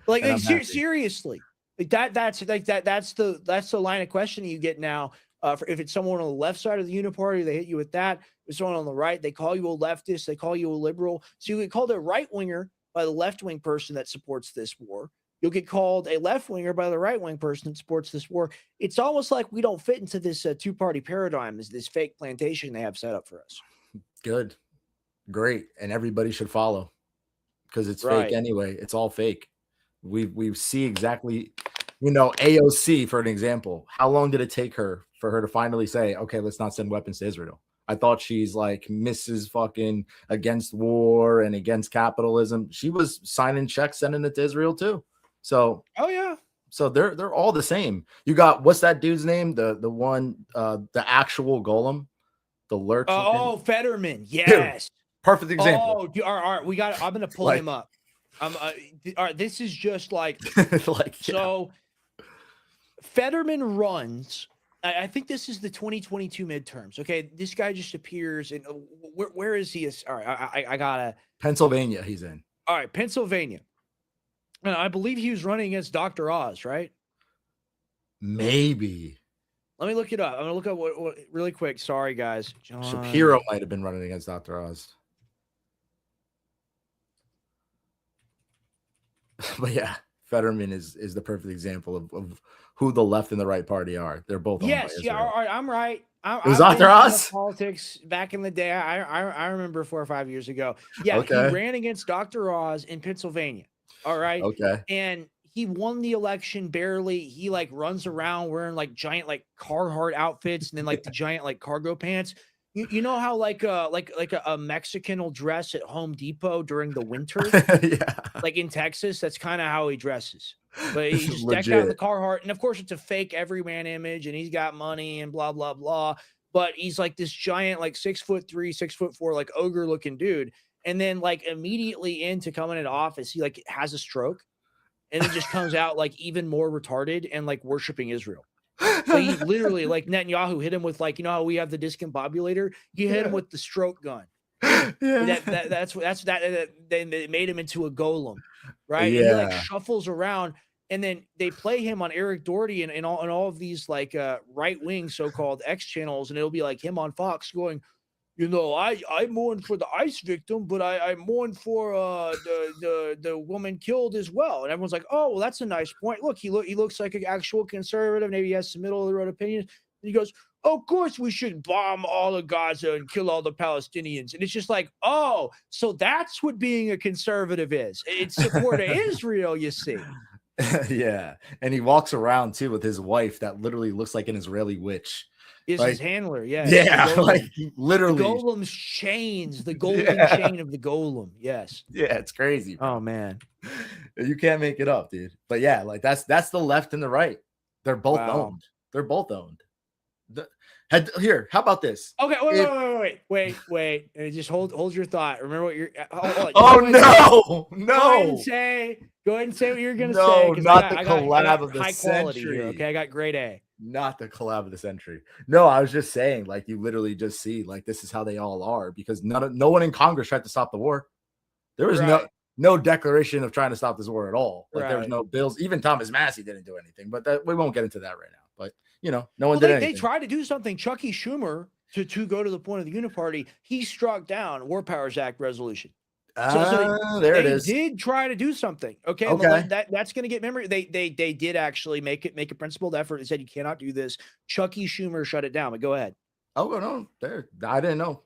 Like seriously, like that's the line of questioning you get now. If it's someone on the left side of the uniparty, they hit you with that. If someone on the right, they call you a leftist, they call you a liberal. So you get called a right winger by the left wing person that supports this war. You'll get called a left winger by the right wing person that supports this war. It's almost like we don't fit into this two-party paradigm, this fake plantation they have set up for us. Good. Great. And everybody should follow because it's fake anyway. It's all fake. We see exactly, AOC, for an example. How long did it take for her to finally say, okay, let's not send weapons to Israel? I thought she's like Mrs. fucking against war and against capitalism. She was signing checks, sending it to Israel too. So, so they're all the same. You got, what's that dude's name? The one, the actual golem, the lurch. Fetterman. Yes. Dude, perfect example. Oh, all right. I'm going to pull him up. All right. This is just like, so Fetterman runs. I think this is the 2022 midterms. Okay. This guy just appears in where is he? All right. I gotta Pennsylvania. He's in. All right. Pennsylvania. And I believe he was running against Dr. Oz, right? Maybe Let me look it up. I'm gonna look up what really quick. Sorry, guys. John Shapiro might have been running against Dr. Oz. But yeah, Fetterman is the perfect example of who the left and the right party are. They're both owned by Yes, yeah, Israel. all right, I'm right. It was I've been Dr. in Oz? politics back in the day. I remember 4 or 5 years ago. Yeah, Okay. he ran against Dr. Oz in Pennsylvania. All right. Okay. And he won the election barely. He like runs around wearing like giant like Carhartt outfits and then like the giant like cargo pants. You know how like a Mexican will dress at Home Depot during the winter, Yeah. like in Texas. That's kind of how he dresses. But he's just decked Legit. out in the Carhartt, and of course it's a fake everyman image, and he's got money and blah blah blah. But he's like this giant, like 6'3", 6'4", like ogre looking dude. And then like immediately into coming into office, he like has a stroke, and it just comes out like even more retarded and like worshiping Israel. So he literally, like Netanyahu hit him with like, you know how we have the discombobulator? He hit him with the stroke gun. Yeah. They made him into a golem, right? Yeah. And he like shuffles around, and then they play him on Eric Doherty and all of these like right wing so-called X channels, and it'll be like him on Fox going, you know, I mourn for the ICE victim, but I mourn for the woman killed as well. And everyone's like, oh, well, that's a nice point. Look, he looks like an actual conservative. Maybe he has some middle of the road opinions. And he goes, of course we should bomb all of Gaza and kill all the Palestinians. And it's just like, oh, so that's what being a conservative is. It's support of Israel, you see. Yeah. And he walks around too with his wife that literally looks like an Israeli witch. Is Like, his handler, yeah. Yeah, like literally. The golem's chains, the golden chain of the golem. Yes. Yeah, it's crazy. Bro. Oh man. You can't make it up, dude. But yeah, like that's the left and the right. They're both owned. They're both owned. Here, how about this? Okay, wait. Just hold your thought. Remember what you're. No. Go ahead and say what you're gonna say. No, not the I collab of the high quality century. here, okay, I got grade A. Not the collab of the century. No, I was just saying, like, you literally just see, like, this is how they all are because no one in Congress tried to stop the war. There was no declaration of trying to stop this war at all. Like, there was no bills. Even Thomas Massey didn't do anything, but we won't get into that right now. But you know, no one did anything. They tried to do something. Chucky Schumer, to go to the point of the uniparty, he struck down War Powers Act resolution. There it is. They did try to do something. Okay. That's going to get memory. They did actually make a principled effort. They said you cannot do this. Chucky Schumer shut it down. But go ahead. Oh no, there. I didn't know.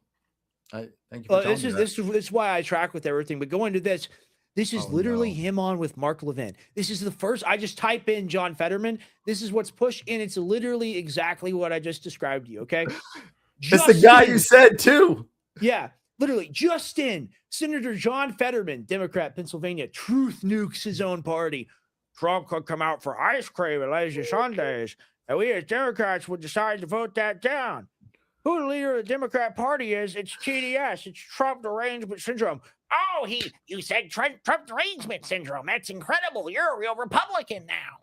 Thank you for telling me that. This is why I track with everything. But go into this. This is literally him on with Mark Levin. This is the first. I just type in John Fetterman. This is what's pushed, and it's literally exactly what I just described to you. Okay. It's the guy you said too. Yeah. Literally, Justin, Senator John Fetterman, Democrat, Pennsylvania, truth nukes his own party. Trump could come out for ice cream and lazy Sundays, and we as Democrats would decide to vote that down. Who the leader of the Democrat Party is? It's TDS. It's Trump derangement syndrome. Oh, you said Trump derangement syndrome. That's incredible. You're a real Republican now.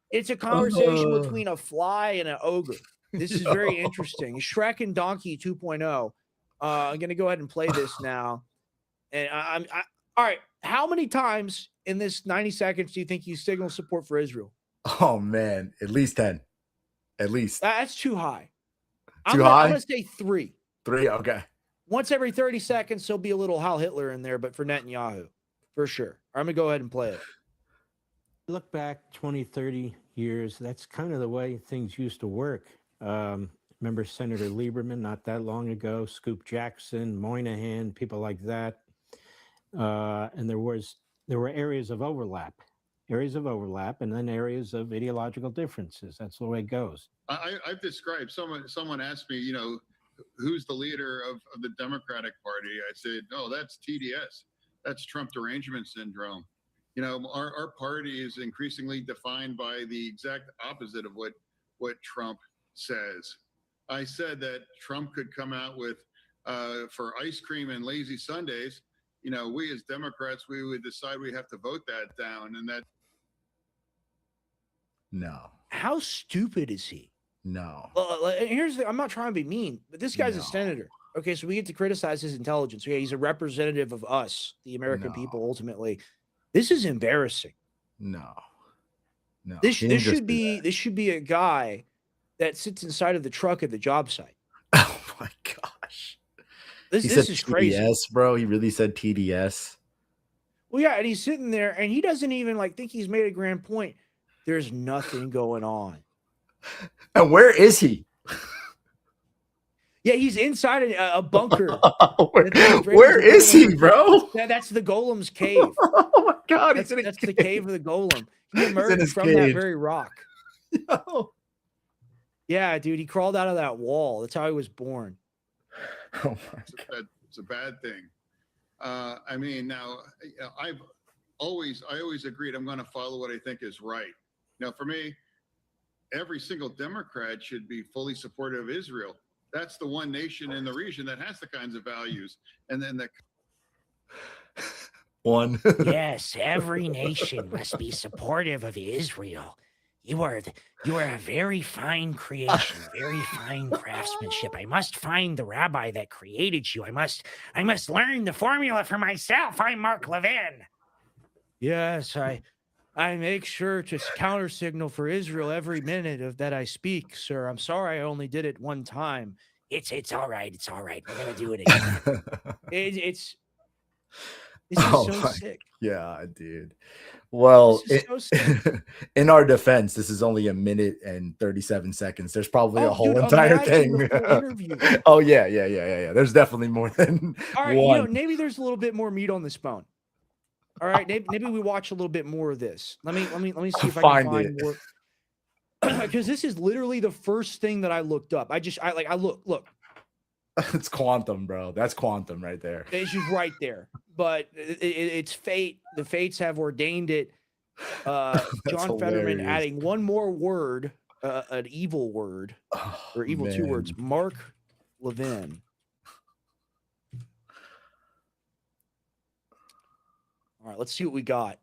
It's a conversation between a fly and an ogre. This is very interesting. Shrek and Donkey 2.0. I'm going to go ahead and play this now. And all right. How many times in this 90 seconds do you think you signal support for Israel? Oh, man. At least 10. At least. That's too high. Too high? I'm going to say 3. 3? Okay. Once every 30 seconds, there'll be a little Heil Hitler in there, but for Netanyahu, for sure. I'm going to go ahead and play it. Look back 20, 30 years. That's kind of the way things used to work. Remember Senator Lieberman not that long ago, Scoop Jackson, Moynihan, people like that. And there were areas of overlap, and then areas of ideological differences. That's the way it goes. I've described someone asked me, you know, who's the leader of the Democratic Party? I said, oh, that's TDS. That's Trump derangement syndrome. You know, our party is increasingly defined by the exact opposite of what Trump says. I said that Trump could come out with for ice cream and lazy Sundays. You know, we as Democrats, we would decide we have to vote that down, and that. No. How stupid is he? No. I'm not trying to be mean, but this guy's a senator. Okay, so we get to criticize his intelligence. Yeah, he's a representative of us, the American No. people, ultimately. This is embarrassing. No. This should be a guy that sits inside of the truck at the job site. Oh my gosh. This He said is crazy. TDS, bro. He really said TDS. Well, yeah, and he's sitting there and he doesn't even think he's made a grand point. There's nothing going on. And where is he? Yeah, he's inside a bunker. where is he, bro? That's the Golem's cave. Oh my god, That's the cave of the Golem. He emerged from cage. that very rock. Yo. Yeah, dude, he crawled out of that wall. That's how he was born. Oh my god. It's a bad thing. I mean, now I always agreed I'm going to follow what I think is right. Now, for me, every single Democrat should be fully supportive of Israel. That's the one nation in the region that has the kinds of values. And then one. Yes, every nation must be supportive of Israel. You are a very fine creation, very fine craftsmanship. I must find the rabbi that created you. I must learn the formula for myself. I'm Mark Levin. Yes, I make sure to counter signal for Israel every minute of that I speak, sir. I'm sorry I only did it one time. It's all right. It's all right. We're gonna do it again. This is so sick. Yeah, dude. Well, This is so sick. In our defense, this is only 1 minute and 37 seconds. There's probably a whole entire imagine thing. the full interview. Oh yeah. There's definitely more than All right, one. maybe there's a little bit more meat on this bone. All right, maybe we watch a little bit more of this. Let me see if I can find more. Because this is literally the first thing that I looked up. I look. It's quantum, bro. That's quantum right there. It's just right there. But it's fate. The fates have ordained it. John Fetterman adding one more word, an evil word, or evil 2 words. Mark Levin. All right, let's see what we got.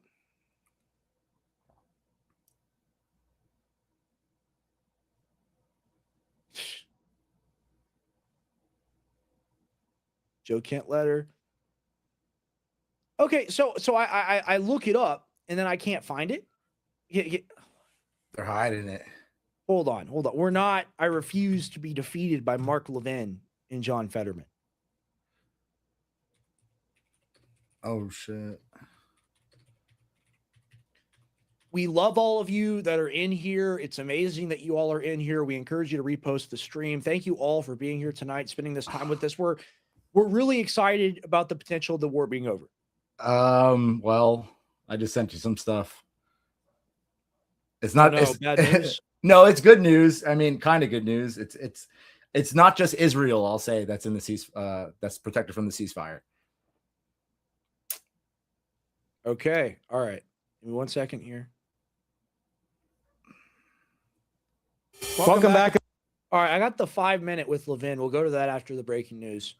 Joe Kent letter. Okay, so I look it up and then I can't find it. They're hiding it. Hold on. I refuse to be defeated by Mark Levin and John Fetterman. Oh shit. We love all of you that are in here. It's amazing that you all are in here. We encourage you to repost the stream. Thank you all for being here tonight, spending this time with us. We're really excited about the potential of the war being over. Well, I just sent you some stuff. It's not bad news. No, it's good news. I mean, kind of good news. It's not just Israel, I'll say, that's in the that's protected from the ceasefire. Okay. All right. Give me 1 second here. Welcome back. All right, I got the 5 minute with Levin. We'll go to that after the breaking news.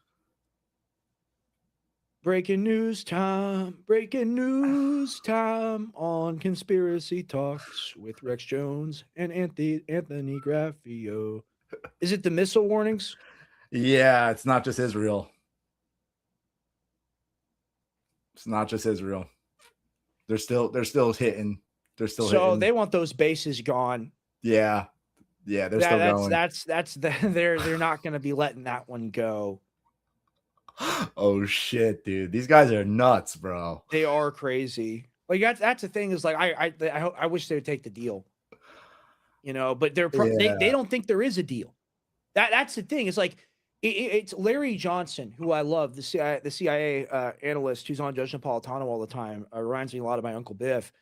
Breaking news time on Conspiracy Talks with Rex Jones and Anthony Graffio. Is it the missile warnings? Yeah, it's not just Israel. It's not just Israel. They're still hitting. They're still hitting. They want those bases gone. Yeah, they're still going. They're not going to be letting that one go. Oh shit, dude! These guys are nuts, bro. They are crazy. Like that's the thing is like I wish they would take the deal, but they don't think there is a deal. That's the thing. It's like it's Larry Johnson, who I love, the CIA analyst who's on Judge Napolitano all the time. Reminds me a lot of my Uncle Biff.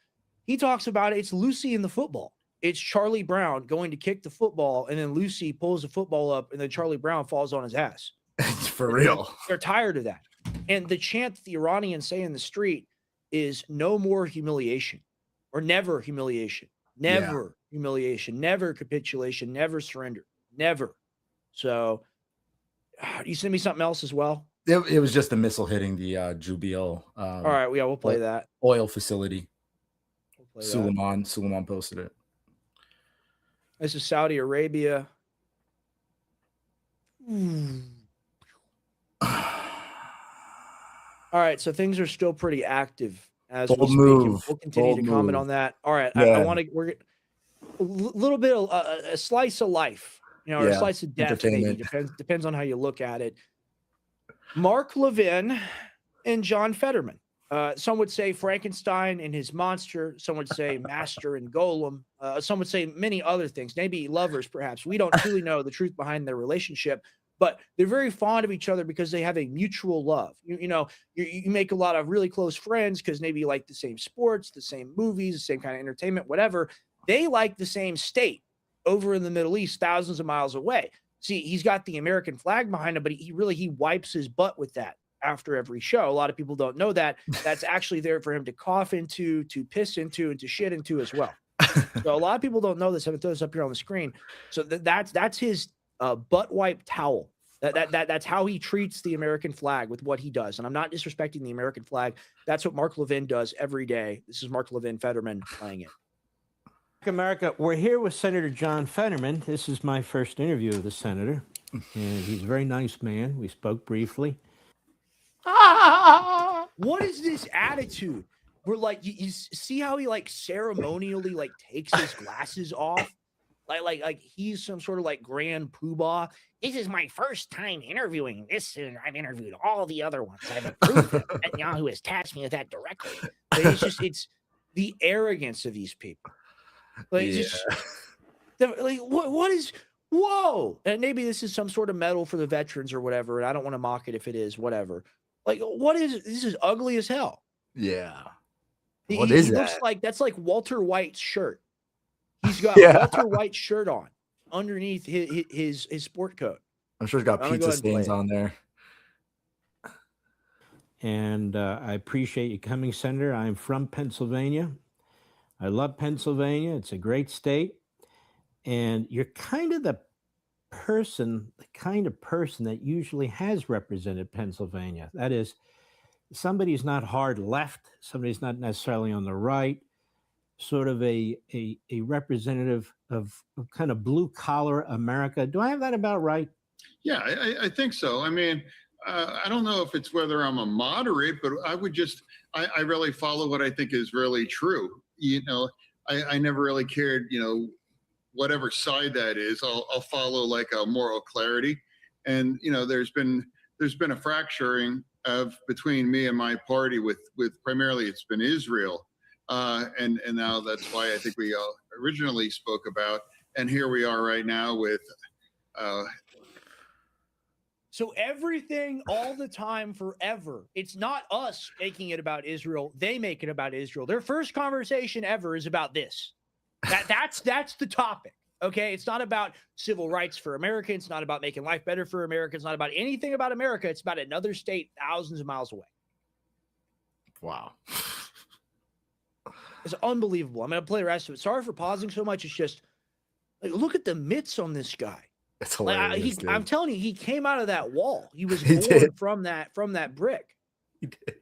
He talks about it. It's Lucy in the football. It's Charlie Brown going to kick the football, and then Lucy pulls the football up, and then Charlie Brown falls on his ass. For real. They're tired of that. And the chant the Iranians say in the street is no more humiliation, or never humiliation, never humiliation, never capitulation, never surrender, never. So you send me something else as well? It was just a missile hitting the Jubail. All right, we'll play that. Oil facility. We'll Suleiman posted it. This is Saudi Arabia. All right, so things are still pretty active as we Bold speak. And move. we'll continue Bold to comment move. on that. All right, I Yeah. want to. We're a little bit of a slice of life, or a Yeah, slice of death. Maybe entertainment. depends on how you look at it. Mark Levin and John Fetterman. Some would say Frankenstein and his monster. Some would say Master and Golem. Some would say many other things, maybe lovers, perhaps. We don't truly know the truth behind their relationship, but they're very fond of each other because they have a mutual love. You make a lot of really close friends because maybe you like the same sports, the same movies, the same kind of entertainment, whatever. They like the same state over in the Middle East, thousands of miles away. See, he's got the American flag behind him, but he wipes his butt with that after every show. A lot of people don't know that. That's actually there for him to cough into, to piss into, and to shit into as well. So a lot of people don't know this. I'm going to throw this up here on the screen. So that's his butt wipe towel. That's how he treats the American flag with what he does. And I'm not disrespecting the American flag. That's what Mark Levin does every day. This is Mark Levin Fetterman playing it. America, we're here with Senator John Fetterman. This is my first interview of the senator, and he's a very nice man. We spoke briefly. What is this attitude? We're like, you see how he like ceremonially like takes his glasses off, like he's some sort of like grand poobah. This is my first time interviewing this, and I've interviewed all the other ones. I've approved them. Netanyahu has tasked me with that directly. But it's the arrogance of these people. Like, what is, whoa? And maybe this is some sort of medal for the veterans or whatever. And I don't want to mock it if it is, whatever. Like, what is, this is ugly as hell. Yeah. He that? looks like, that's like Walter White's shirt. He's got Walter White's shirt on underneath his sport coat. I'm sure he's got pizza stains on there. And I appreciate you coming, Senator. I'm from Pennsylvania. I love Pennsylvania. It's a great state. And you're kind of the kind of person that usually has represented Pennsylvania. That is, somebody's not hard left, somebody's not necessarily on the right, sort of a representative of kind of blue collar America. Do I have that about right? Yeah, I think so. I mean, I don't know if it's whether I'm a moderate, but I would just, I really follow what I think is really true. I never really cared, whatever side that is. I'll follow like a moral clarity. And, there's been a fracturing between me and my party with primarily it's been Israel. And now that's why I think we originally spoke about. And here we are right now with so everything all the time forever. It's not us making it about Israel. They make it about Israel. Their first conversation ever is about this. That's the topic. Okay. It's not about civil rights for Americans. It's not about making life better for Americans. It's not about anything about America. It's about another state thousands of miles away. Wow. It's unbelievable. I'm going to play the rest of it. Sorry for pausing so much. It's just like, look at the mitts on this guy. It's hilarious. I'm telling you, he came out of that wall. He was born from that brick. He did.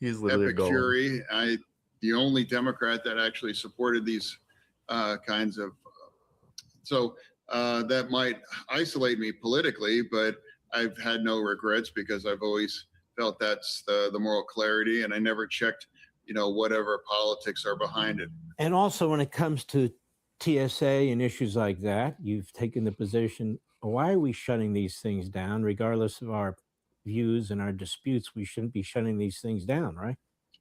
He's literally epic fury. The only Democrat that actually supported these kinds of. So that might isolate me politically, but I've had no regrets because I've always felt that's the moral clarity, and I never checked, whatever politics are behind it. And also, when it comes to TSA and issues like that, you've taken the position, why are we shutting these things down? Regardless of our views and our disputes, we shouldn't be shutting these things down, right?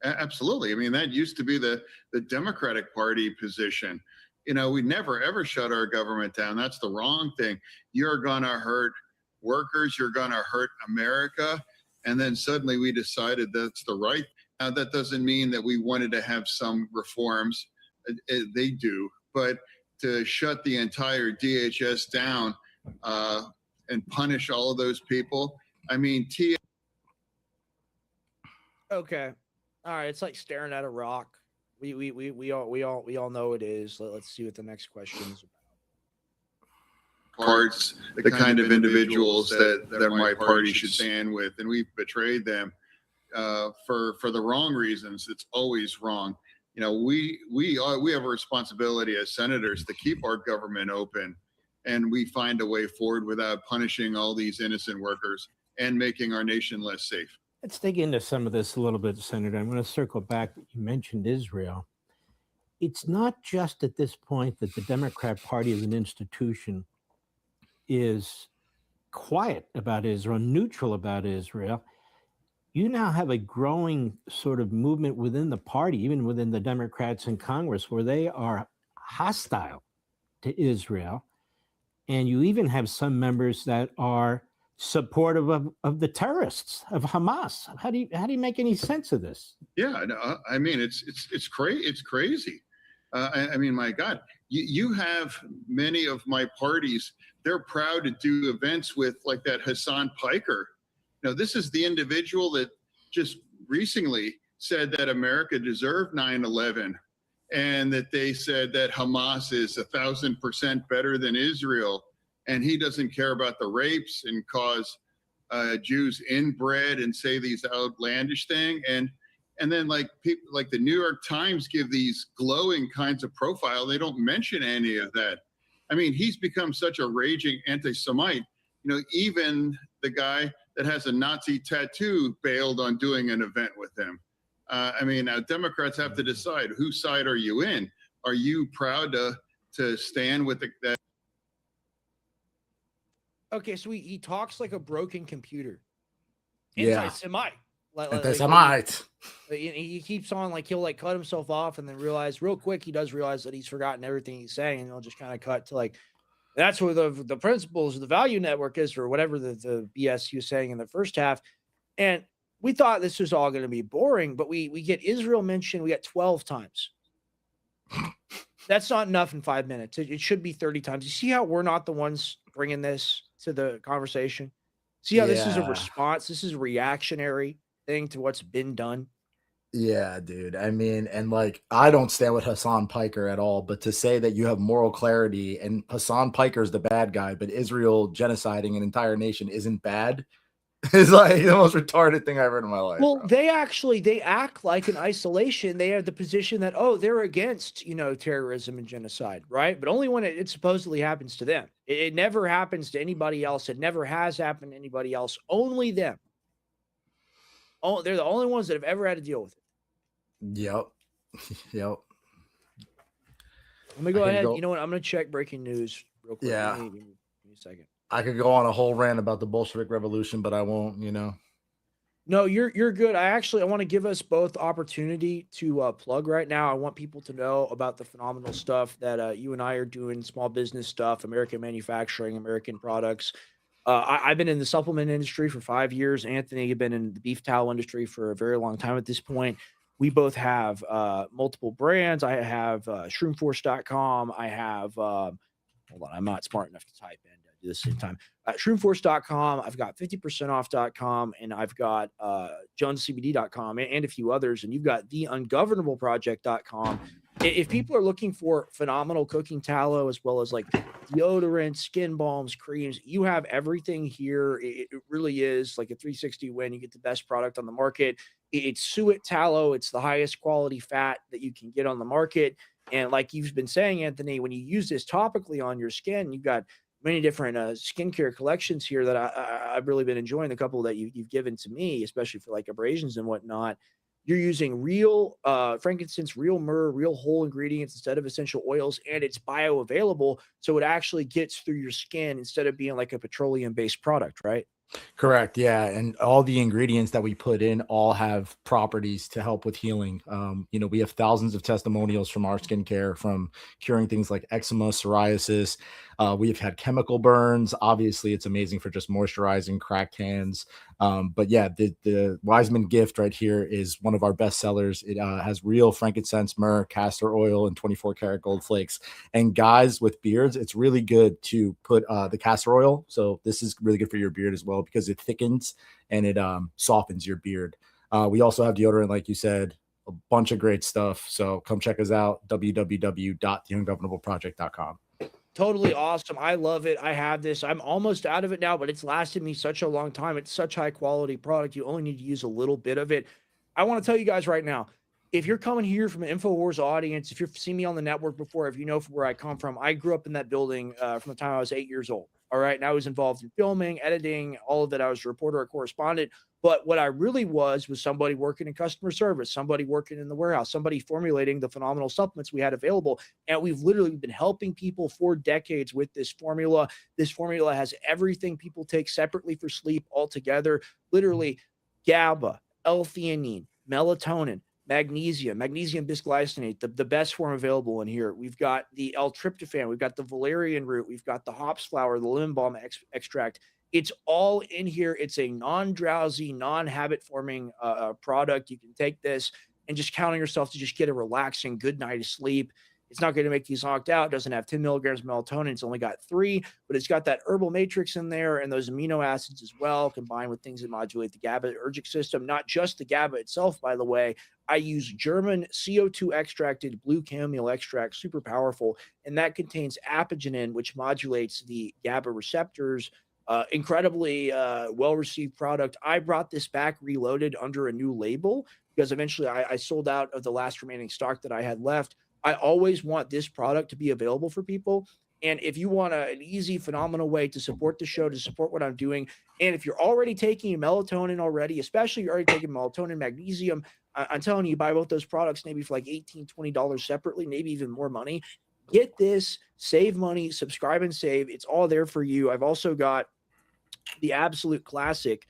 Absolutely. I mean, that used to be the Democratic Party position. We never, ever shut our government down. That's the wrong thing. You're going to hurt workers. You're going to hurt America. And then suddenly we decided that's the right. Now, that doesn't mean that we wanted to have some reforms. They do. But to shut the entire DHS down and punish all of those people, I mean, okay, all right. It's like staring at a rock. We all know it is. Let's see what the next question is about. Parts, the kind of individuals that my party should stand with, and we've betrayed them for the wrong reasons. It's always wrong. We have a responsibility as senators to keep our government open, and we find a way forward without punishing all these innocent workers and making our nation less safe. Let's dig into some of this a little bit, Senator. I'm going to circle back. You mentioned Israel. It's not just at this point that the Democrat Party as an institution is quiet about Israel, neutral about Israel. You now have a growing sort of movement within the party, even within the Democrats in Congress, where they are hostile to Israel. And you even have some members that are supportive of the terrorists, of Hamas. How do you make any sense of this? Yeah, no, I mean, it's crazy. It's crazy. I mean, my God, you have many of my parties. They're proud to do events with like that Hassan Piker. This is the individual that just recently said that America deserved 9/11, and that they said that Hamas is 1,000% better than Israel, and he doesn't care about the rapes and cause Jews inbred and say these outlandish things. And then like people like the New York Times give these glowing kinds of profile. They don't mention any of that. I mean, he's become such a raging anti-Semite. Even the guy that has a Nazi tattoo bailed on doing an event with him. I mean, now Democrats have to decide whose side are you in. Are you proud to stand with that? Okay, so he talks like a broken computer. Yeah. Anti-Semite. Anti-Semite. He keeps on like he'll like cut himself off and then realize real quick he does realize that he's forgotten everything he's saying, and he'll just kind of cut to like that's where the principles of the value network is, or whatever the BS he was saying in the first half. And we thought this was all going to be boring, but we get Israel mentioned. We got 12 times. That's not enough in 5 minutes. It should be 30 times. You see how we're not the ones bringing this to the conversation? See how this is a response? This is a reactionary thing to what's been done. Yeah, dude. I mean, and like, I don't stand with Hassan Piker at all, but to say that you have moral clarity and Hassan Piker's the bad guy, but Israel genociding an entire nation isn't bad is like the most retarded thing I've ever heard in my life. Well, bro. they act like in isolation. They have the position that, oh, they're against, terrorism and genocide, right? But only when it supposedly happens to them. It never happens to anybody else. It never has happened to anybody else. Only them. Oh, they're the only ones that have ever had to deal with it. Yep. Yep. Let me go ahead. You know what? I'm going to check breaking news real quick. Yeah. Give me a second. I could go on a whole rant about the Bolshevik Revolution, but I won't, No, you're good. I want to give us both opportunity to plug right now. I want people to know about the phenomenal stuff that you and I are doing, small business stuff, American manufacturing, American products. I've been in the supplement industry for 5 years. Anthony had been in the beef towel industry for a very long time at this point. We both have multiple brands. I have shroomforce.com. I have, hold on, I'm not smart enough to type in. Do this at the same time. Shroomforce.com. I've got 50% off.com, and I've got jonescbd.com and a few others. And you've got theungovernableproject.com. If people are looking for phenomenal cooking tallow, as well as like deodorant, skin balms, creams, you have everything here. It really is like a 360 win. You get the best product on the market. It's suet tallow. It's the highest quality fat that you can get on the market. And like you've been saying, Anthony, when you use this topically on your skin, you've got many different skincare collections here that I've really been enjoying. The couple that you've given to me, especially for like abrasions and whatnot. You're using real frankincense, real myrrh, real whole ingredients instead of essential oils, and it's bioavailable, so it actually gets through your skin instead of being like a petroleum-based product, right? Correct. Yeah. And all the ingredients that we put in all have properties to help with healing. We have thousands of testimonials from our skincare, from curing things like eczema, psoriasis. We've had chemical burns. Obviously, it's amazing for just moisturizing cracked hands. But yeah, the Wiseman gift right here is one of our best sellers. It has real frankincense, myrrh, castor oil, and 24 karat gold flakes. And guys with beards, it's really good to put the castor oil. So this is really good for your beard as well, because it thickens and it softens your beard. We also have deodorant, like you said, a bunch of great stuff. So come check us out, www.theungovernableproject.com. Totally awesome. I love it. I have this. I'm almost out of it now, but it's lasted me such a long time. It's such high quality product. You only need to use a little bit of it. I want to tell you guys right now, if you're coming here from an InfoWars audience, if you've seen me on the network before, if you know where I come from, I grew up in that building from the time I was 8 years old. All right. And I was involved in filming, editing, all of it. I was a reporter, a correspondent. But what I really was somebody working in customer service, somebody working in the warehouse, somebody formulating the phenomenal supplements we had available. And we've literally been helping people for decades with this formula. This formula has everything people take separately for sleep all together. Literally GABA, L-theanine, melatonin, magnesium bisglycinate, the best form available in here. We've got the L-tryptophan, we've got the valerian root, we've got the hops flower, the lemon balm extract. It's all in here. It's a non-drowsy, non-habit forming product. You can take this and just count on yourself to just get a relaxing good night of sleep. It's not going to make you knocked out. It doesn't have 10 milligrams of melatonin. It's only got 3, but it's got that herbal matrix in there and those amino acids as well, combined with things that modulate the GABAergic system. Not just the GABA itself, by the way. I use German CO2 extracted blue chamomile extract, super powerful, and that contains apigenin, which modulates the GABA receptors. Incredibly well-received product. I brought this back reloaded under a new label because eventually I sold out of the last remaining stock that I had left. I always want this product to be available for people. And if you want an easy, phenomenal way to support the show, to support what I'm doing, and if you're already taking melatonin already, especially if you're already taking melatonin, magnesium, I'm telling you, buy both those products maybe for like $18, $20 separately, maybe even more money. Get this, save money, subscribe and save. It's all there for you. I've also got the absolute classic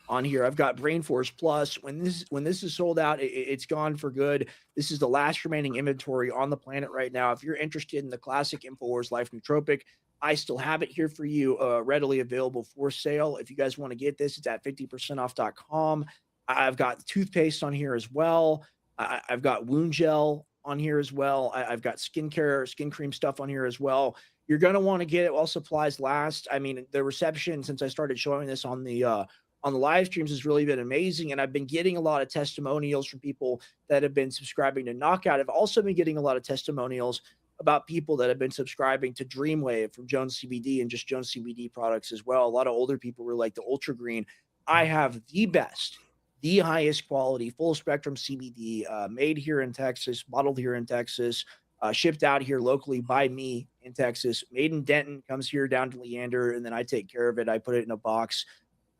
on here. I've got Brain Force Plus. When this is sold out, it's gone for good. This is the last remaining inventory on the planet right now. If you're interested in the classic InfoWars Life Nootropic, I still have it here for you, readily available for sale. If you guys want to get this, it's at 50%off.com. I've got toothpaste on here as well. I've got wound gel on here as well. I've got skincare, skin cream stuff on here as well. You're going to want to get it while supplies last. I mean, the reception since I started showing this on the live streams has really been amazing. And I've been getting a lot of testimonials from people that have been subscribing to Knockout. I've also been getting a lot of testimonials about people that have been subscribing to Dreamwave from Jones CBD and just Jones CBD products as well. A lot of older people were like the Ultra Green. I have the best, the highest quality, full spectrum CBD made here in Texas, bottled here in Texas, shipped out here locally by me in Texas, made in Denton, comes here down to Leander, and then I take care of it. I put it in a box.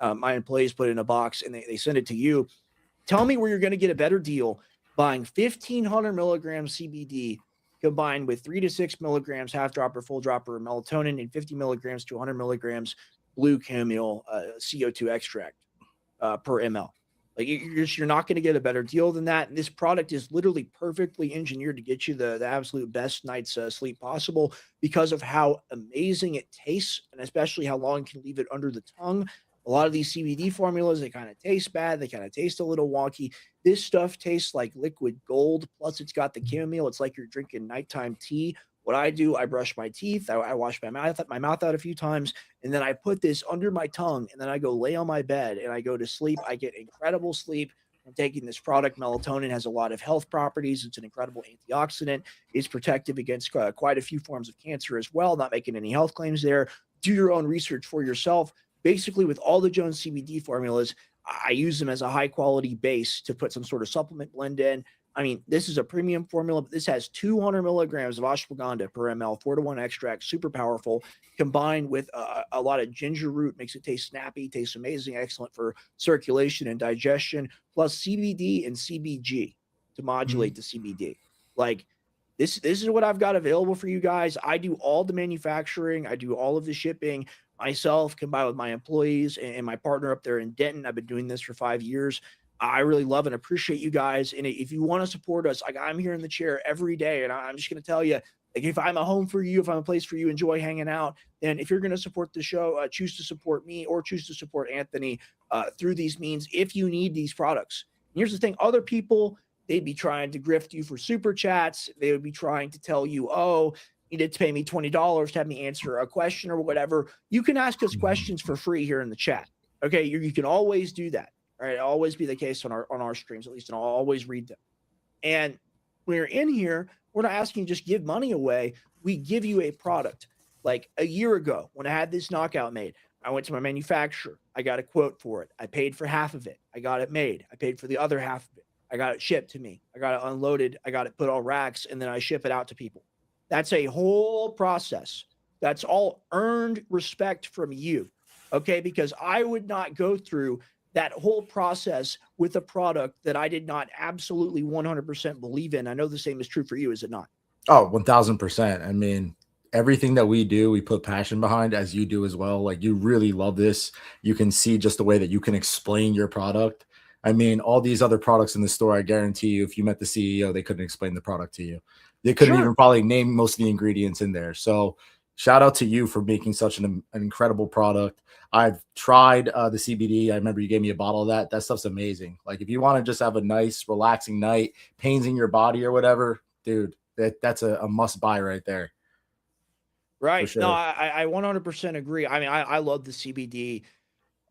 My employees put it in a box, and they send it to you. Tell me where you're going to get a better deal buying 1,500 milligrams CBD combined with 3 to 6 milligrams half dropper, full dropper melatonin, and 50 milligrams to 100 milligrams blue chamomile CO2 extract per ml. Like you're not going to get a better deal than that. And this product is literally perfectly engineered to get you the absolute best night's sleep possible because of how amazing it tastes and especially how long you can leave it under the tongue. A lot of these CBD formulas, they kind of taste bad. They kind of taste a little wonky. This stuff tastes like liquid gold. Plus, it's got the chamomile. It's like you're drinking nighttime tea. What I do, I brush my teeth. I wash my mouth out a few times, and then I put this under my tongue, and then I go lay on my bed, and I go to sleep. I get incredible sleep from taking this product. Melatonin has a lot of health properties. It's an incredible antioxidant. It's protective against quite a few forms of cancer as well. Not making any health claims there. Do your own research for yourself. Basically, with all the Jones CBD formulas, I use them as a high-quality base to put some sort of supplement blend in. I mean, this is a premium formula, but this has 200 milligrams of ashwagandha per ml, 4-to-1 extract, super powerful, combined with a lot of ginger root, makes it taste snappy, tastes amazing, excellent for circulation and digestion, plus CBD and CBG to modulate the CBD. Like, this is what I've got available for you guys. I do all the manufacturing. I do all of the shipping myself, combined with my employees and my partner up there in Denton. I've been doing this for 5 years. I really love and appreciate you guys. And if you want to support us, like I'm here in the chair every day, and I'm just going to tell you, like if I'm a home for you, if I'm a place for you, enjoy hanging out, then if you're going to support the show, choose to support me or choose to support Anthony through these means if you need these products. And here's the thing. Other people, they'd be trying to grift you for super chats. They would be trying to tell you, oh, you need to pay me $20 to have me answer a question or whatever. You can ask us questions for free here in the chat. Okay, you can always do that. All right, it'll always be the case on our streams, at least, and I'll always read them. And when you're in here, we're not asking you to just give money away. We give you a product. Like a year ago, when I had this knockout made, I went to my manufacturer. I got a quote for it. I paid for half of it. I got it made. I paid for the other half of it. I got it shipped to me. I got it unloaded. I got it put on racks, and then I ship it out to people. That's a whole process. That's all earned respect from you. Okay. Because I would not go through that whole process with a product that I did not absolutely 100% believe in. I know the same is true for you, is it not? Oh, 1000%. I mean, everything that we do, we put passion behind, as you do as well. Like, you really love this. You can see just the way that you can explain your product. I mean, all these other products in the store, I guarantee you, if you met the CEO, they couldn't explain the product to you. They couldn't Sure. even probably name most of the ingredients in there. So, shout out to you for making such an incredible product. I've tried the CBD. I remember you gave me a bottle of that. That stuff's amazing. Like, if you want to just have a nice, relaxing night, pains in your body or whatever, dude, that's a must buy right there for Right. No, sure. I 100% agree. I mean, I love the CBD.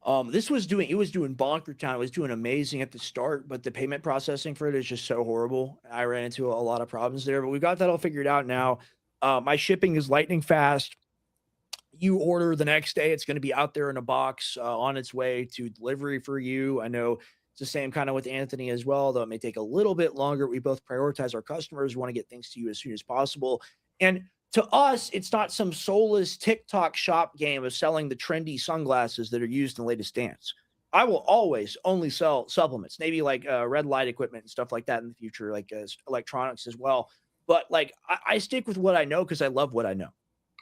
It was doing bonker town. It was doing amazing at the start, but the payment processing for it is just so horrible. I ran into a lot of problems there, but we got that all figured out now. My shipping is lightning fast. You order the next day, it's going to be out there in a box on its way to delivery for you. I know it's the same kind of with Anthony as well, though it may take a little bit longer. We both prioritize our customers, want to get things to you as soon as possible. And to us, it's not some soulless TikTok shop game of selling the trendy sunglasses that are used in the latest dance. I will always only sell supplements, maybe like red light equipment and stuff like that in the future, like electronics as well. But like I stick with what I know because I love what I know.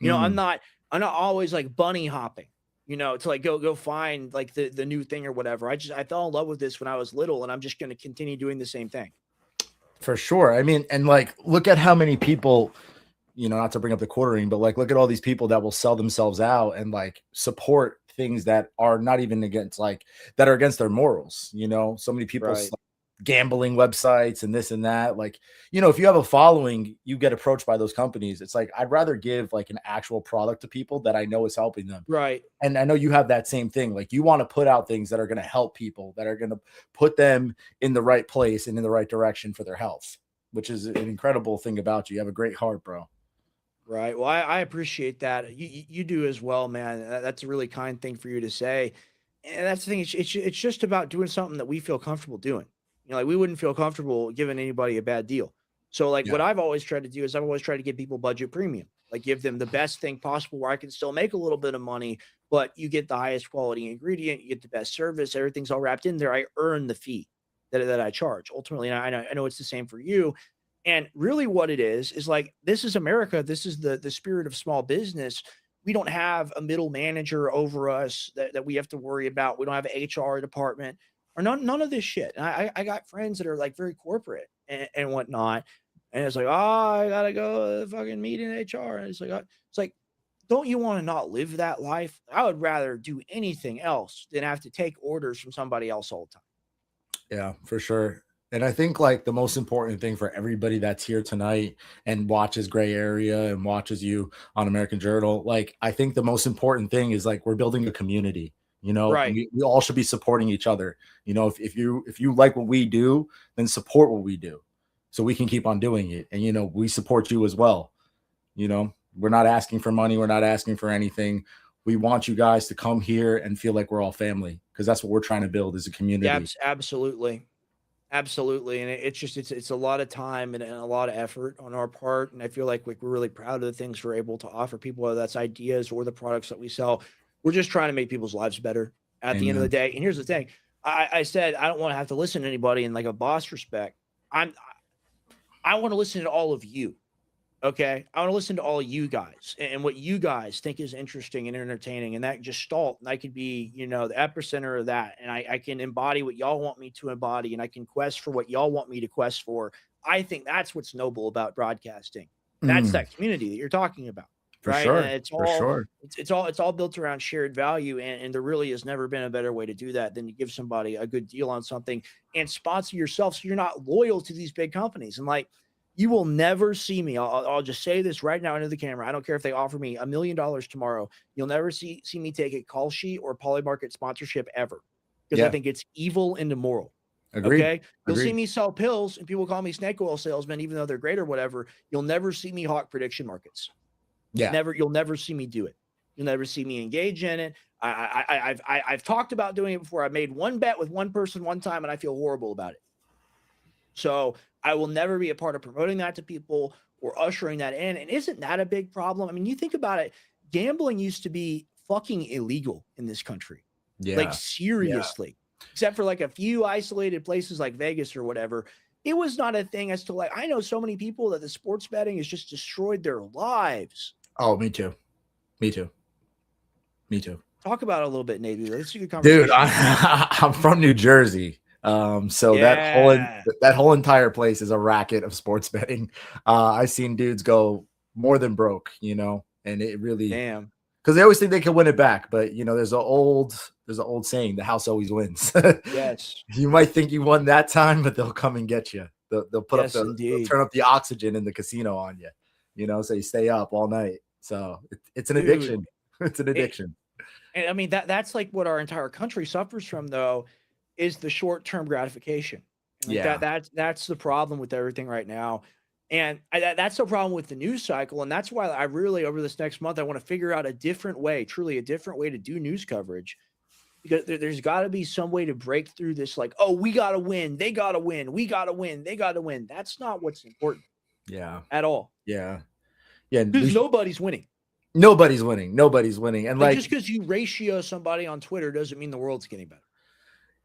You know, Mm, I'm not always like bunny hopping, to like go find like the new thing or whatever. I fell in love with this when I was little, and I'm just going to continue doing the same thing. for sure. I mean, and like, look at how many people, not to bring up the quartering, but like, look at all these people that will sell themselves out and like support things that are not even against, like, that are against their morals. So many people Right. gambling websites and this and that. Like, if you have a following, you get approached by those companies. It's like, I'd rather give like an actual product to people that I know is helping them. Right. And I know you have that same thing. Like, you want to put out things that are going to help people, that are going to put them in the right place and in the right direction for their health, which is an incredible thing about you. You have a great heart, bro. Right. Well, I appreciate that. You do as well, man. That's a really kind thing for you to say. And that's the thing. It's just about doing something that we feel comfortable doing. Like we wouldn't feel comfortable giving anybody a bad deal. So, like, Yeah. what I've always tried to do is I've always tried to give people budget premium, like give them the best thing possible where I can still make a little bit of money, but you get the highest quality ingredient, you get the best service, everything's all wrapped in there. I earn the fee that I charge ultimately. And I know it's the same for you. And really what it is like, this is America. This is the spirit of small business. We don't have a middle manager over us that we have to worry about. We don't have an HR department or none of this shit. And I got friends that are like very corporate and whatnot. And it's like, oh, I gotta go to the fucking meeting HR. And it's like, don't you want to not live that life? I would rather do anything else than have to take orders from somebody else all the time. Yeah, for sure. And I think like the most important thing for everybody that's here tonight and watches Gray Area and watches you on American Journal, like, I think the most important thing is like, we're building a community. Right. We all should be supporting each other. If you like what we do, then support what we do so we can keep on doing it. And we support you as well. We're not asking for money, we're not asking for anything. We want you guys to come here and feel like we're all family, because that's what we're trying to build, is a Yeah, community. absolutely. Absolutely, and it's just it's a lot of time and a lot of effort on our part, and I feel like we're really proud of the things we're able to offer people, whether that's ideas or the products that we sell. We're just trying to make people's lives better at the end of the Amen. day. And here's the thing: I said I don't want to have to listen to anybody in like a boss respect. I'm I want to listen to all of you. Okay. I want to listen to all you guys and what you guys think is interesting and entertaining. And that just stalt. And I could be, the epicenter of that. And I can embody what y'all want me to embody. And I can quest for what y'all want me to quest for. I think that's what's noble about broadcasting. That's Mm, that community that you're talking about. for Right. And sure. For sure. it's all built around shared value. And there really has never been a better way to do that than to give somebody a good deal on something and sponsor yourself. So you're not loyal to these big companies. And like, you will never see me. I'll just say this right now into the camera. I don't care if they offer me $1 million tomorrow. You'll never see me take a call sheet or Polymarket sponsorship ever, because I Yeah. think it's evil and immoral. Agreed. Okay. You'll see Agreed. me sell pills and people call me snake oil salesman, even though they're great or whatever. You'll never see me hawk prediction markets. Yeah. You'll never see me do it. You'll never see me engage in it. I've talked about doing it before. I made one bet with one person one time and I feel horrible about it. So I will never be a part of promoting that to people or ushering that in. And isn't that a big problem? I mean, you think about it. gambling used to be fucking illegal in this country. Yeah. Like seriously, except for like a few isolated places like Vegas or whatever. It was not a thing as to like, I know so many people that the sports betting has just destroyed their lives. Oh, me too. Me too. Me too. Talk about it a little bit, Navy. Let's do a conversation. Dude, I'm from New Jersey. So that whole entire place is a racket of sports betting. I've seen dudes go more than broke, you know, and it really, damn, because they always think they can win it back. But you know, there's an old saying, the house always wins. Yes. You might think you won that time, but they'll come and get you. They'll put they'll turn up the oxygen in the casino on you, you know, so you stay up all night. So it's an addiction. It's an addiction. And I mean, that's like what our entire country suffers from, though, is the short-term gratification. Like that's the problem with everything right now. And that's the problem with the news cycle. And that's why I really, over this next month, I want to figure out a different way, truly a different way to do news coverage. Because there's got to be some way to break through this, like, oh, we got to win. They got to win. We got to win. They got to win. That's not what's important. Yeah. At all. Yeah. Yeah. Because nobody's winning. Nobody's winning. Nobody's winning. And like just because you ratio somebody on Twitter doesn't mean the world's getting better.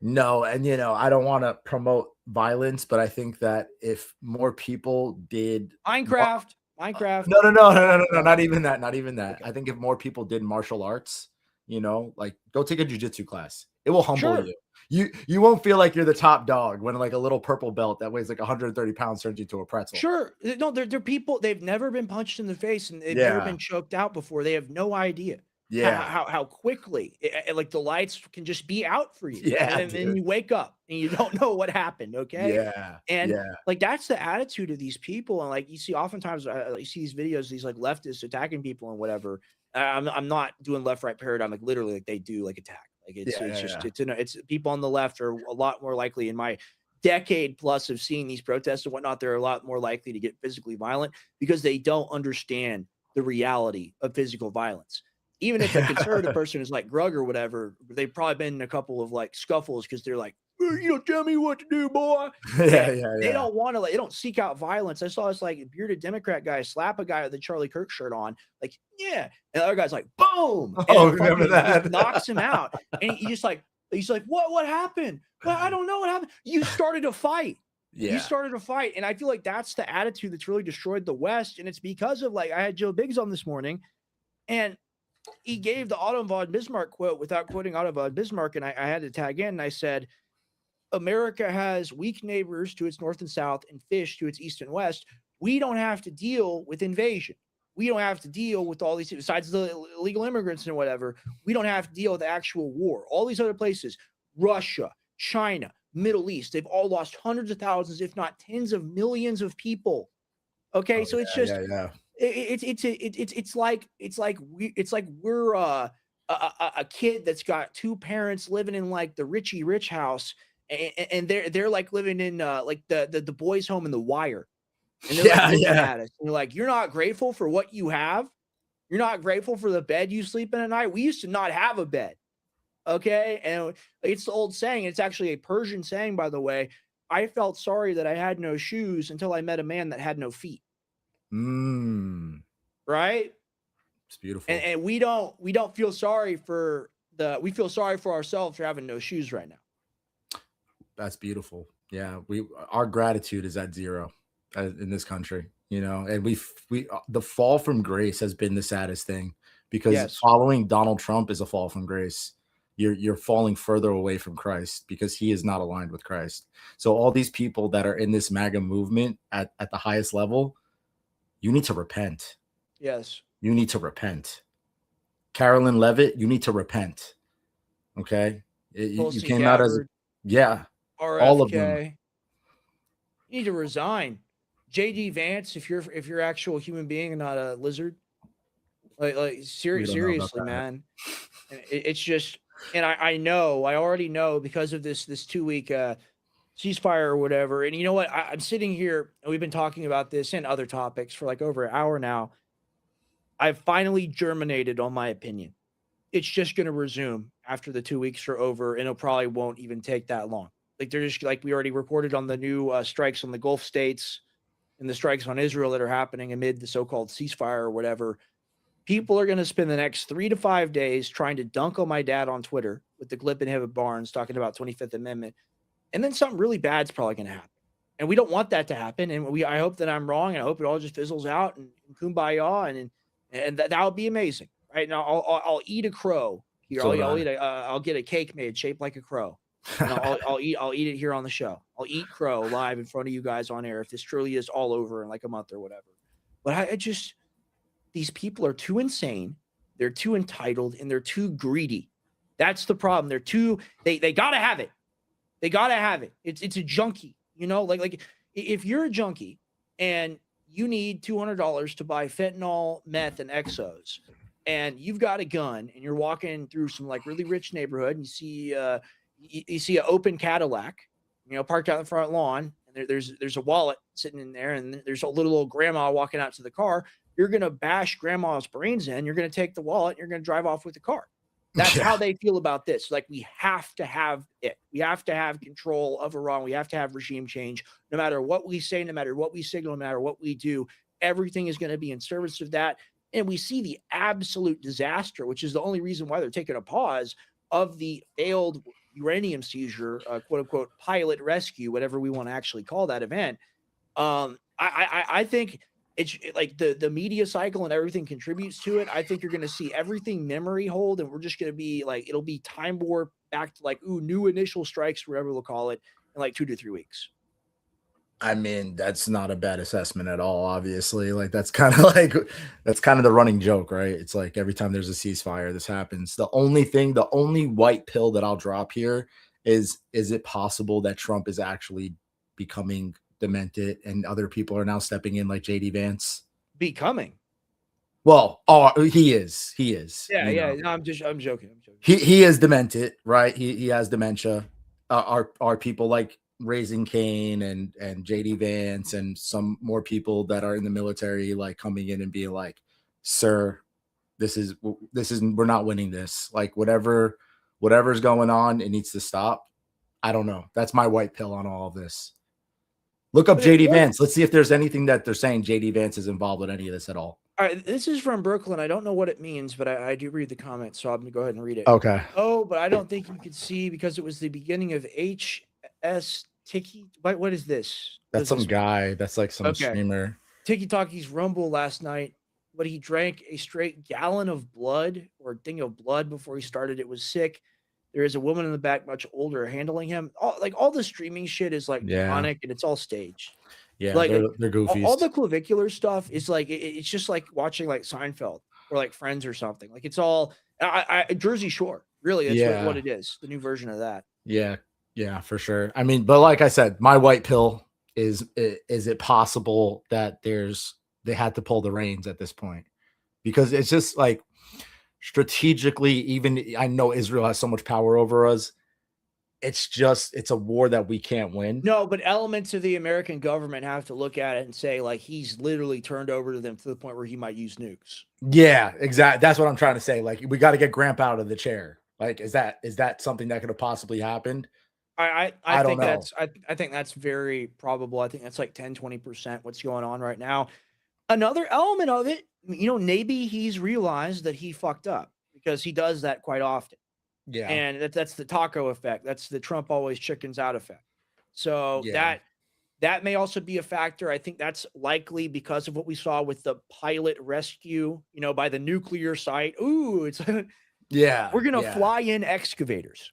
No. And, you know, I don't want to promote violence, but I think that if more people did Minecraft. No, not even that. Not even that. Okay. I think if more people did martial arts, you know, like go take a jiu-jitsu class. It will humble you. You won't feel like you're the top dog when like a little purple belt that weighs like 130 pounds turns you to a pretzel. Sure. No, they're people, they've never been punched in the face and they've never been choked out before. They have no idea how quickly like the lights can just be out for you. Yeah. And then you wake up and you don't know what happened. Okay. Yeah. And like, that's the attitude of these people. And like, you see, oftentimes you see these videos, these like leftists attacking people and whatever. I'm not doing left-right paradigm, like literally like they do like attack. Like it's people on the left are a lot more likely, in my decade plus of seeing these protests and whatnot, they're a lot more likely to get physically violent because they don't understand the reality of physical violence. Even if a conservative person is like Grug or whatever, they've probably been in a couple of like scuffles because they're like, you know, tell me what to do, boy. They don't want to, like, they don't seek out violence. I saw this like bearded Democrat guy slap a guy with the Charlie Kirk shirt on, like, yeah. And the other guy's like, boom. And remember that? Knocks him out. And he's like, what happened? Well, I don't know what happened. You started a fight. Yeah. You started a fight. And I feel like that's the attitude that's really destroyed the West. And it's because of, like, I had Joe Biggs on this morning and he gave the Otto von Bismarck quote without quoting Otto von Bismarck. And I had to tag in and I said, America has weak neighbors to its north and south and fish to its east and west. We don't have to deal with invasion. We don't have to deal with all these, besides the illegal immigrants and whatever. We don't have to deal with the actual war. All these other places, Russia, China, Middle East, they've all lost hundreds of thousands, if not tens of millions of people. Okay, so it's just it's like we're a kid that's got two parents living in like the Richie Rich house. And they're like living in like the boys' home in The Wire, and they're like looking at us. And they're like, "You're not grateful for what you have. You're not grateful for the bed you sleep in at night. We used to not have a bed, okay?" And it's the old saying. It's actually a Persian saying, by the way. I felt sorry that I had no shoes until I met a man that had no feet. Right? It's beautiful. And we don't feel sorry for we feel sorry for ourselves for having no shoes right now. That's beautiful. Yeah, our gratitude is at zero in this country, you know, and the fall from grace has been the saddest thing because following Donald Trump is a fall from grace. You're falling further away from Christ because he is not aligned with Christ. So all these people that are in this MAGA movement at the highest level, you need to repent. Yes. You need to repent. Carolyn Levitt, you need to repent. Okay. You came out as RFK. All of them. You need to resign. JD Vance, if you're actual human being and not a lizard, seriously, man. It's just, and I already know because of this 2-week ceasefire or whatever. And you know what? I'm sitting here and we've been talking about this and other topics for like over an hour now. I've finally germinated on my opinion. It's just going to resume after the 2 weeks are over, and it probably won't even take that long. Like they're just like we already reported on the new strikes on the Gulf states and the strikes on Israel that are happening amid the so-called ceasefire or whatever. People are going to spend the next 3 to 5 days trying to dunk on my dad on Twitter with the Glip and Hibbett Barnes talking about 25th Amendment. And then something really bad's probably going to happen. And we don't want that to happen. And I hope that I'm wrong. And I hope it all just fizzles out and kumbaya. And that would be amazing. Right now, I'll eat a crow here. So I'll get a cake made shaped like a crow. And I'll eat it here on the show. I'll eat crow live in front of you guys on air if this truly is all over in like a month or whatever. But these people are too insane. They're too entitled and they're too greedy. That's the problem. They gotta have it. They gotta have it. It's a junkie, like if you're a junkie and you need $200 to buy fentanyl, meth, and exos, and you've got a gun and you're walking through some like really rich neighborhood and you see an open Cadillac, parked out in the front lawn, and there's a wallet sitting in there, and there's a little old grandma walking out to the car. You're going to bash grandma's brains in. You're going to take the wallet. And you're going to drive off with the car. That's how they feel about this. Like, we have to have it. We have to have control of Iran. We have to have regime change. No matter what we say, no matter what we signal, no matter what we do, everything is going to be in service of that. And we see the absolute disaster, which is the only reason why they're taking a pause of the failed uranium seizure, quote unquote, pilot rescue, whatever we want to actually call that event. I think it's like the media cycle and everything contributes to it. I think you're going to see everything memory hold, and we're just going to be like, it'll be time warp back to like, new initial strikes, whatever we'll call it, in like 2 to 3 weeks. I mean, that's not a bad assessment at all, obviously. Like, that's kind of the running joke, right? It's like every time there's a ceasefire, this happens. The only white pill that I'll drop here is it possible that Trump is actually becoming demented and other people are now stepping in, like JD Vance? Becoming? Well, he is. Yeah. No, I'm joking. He is demented, right? He has dementia. Are people like Raising Cane and JD Vance and some more people that are in the military like coming in and being like, sir, this is we're not winning this. Like, whatever's going on, it needs to stop. I don't know. That's my white pill on all of this. Look up JD Vance. Let's see if there's anything that they're saying JD Vance is involved with any of this at all. All right, this is from Brooklyn. I don't know what it means, but I do read the comments, so I'm going to go ahead and read it. Okay. Oh, but I don't think you could see because it was the beginning of HS Tiki. What is this? That's some guy. That's like some streamer. Tiki Taki's Rumble last night, but he drank a straight gallon of blood or thing of blood before he started. It was sick. There is a woman in the back, much older, handling him. All the streaming shit is like demonic and it's all staged. Yeah, like they're goofy. All the clavicular stuff is like it's just like watching like Seinfeld or like Friends or something. Like, it's all Jersey Shore. Really, that's what it is. The new version of that. Yeah, for sure. I mean, but like I said, my white pill is it possible that they had to pull the reins at this point? Because it's just like, strategically, even I know Israel has so much power over us. It's a war that we can't win. No, but elements of the American government have to look at it and say, like, he's literally turned over to them to the point where he might use nukes. Yeah, exactly. That's what I'm trying to say. Like, we got to get Grandpa out of the chair. Like, is that something that could have possibly happened? I think that's very probable. I think that's like 10-20% what's going on right now. Another element of it, maybe he's realized that he fucked up, because he does that quite often. Yeah. And that's the taco effect. That's the Trump always chickens out effect. So that may also be a factor. I think that's likely because of what we saw with the pilot rescue, by the nuclear site. Ooh, it's we're going to fly in excavators.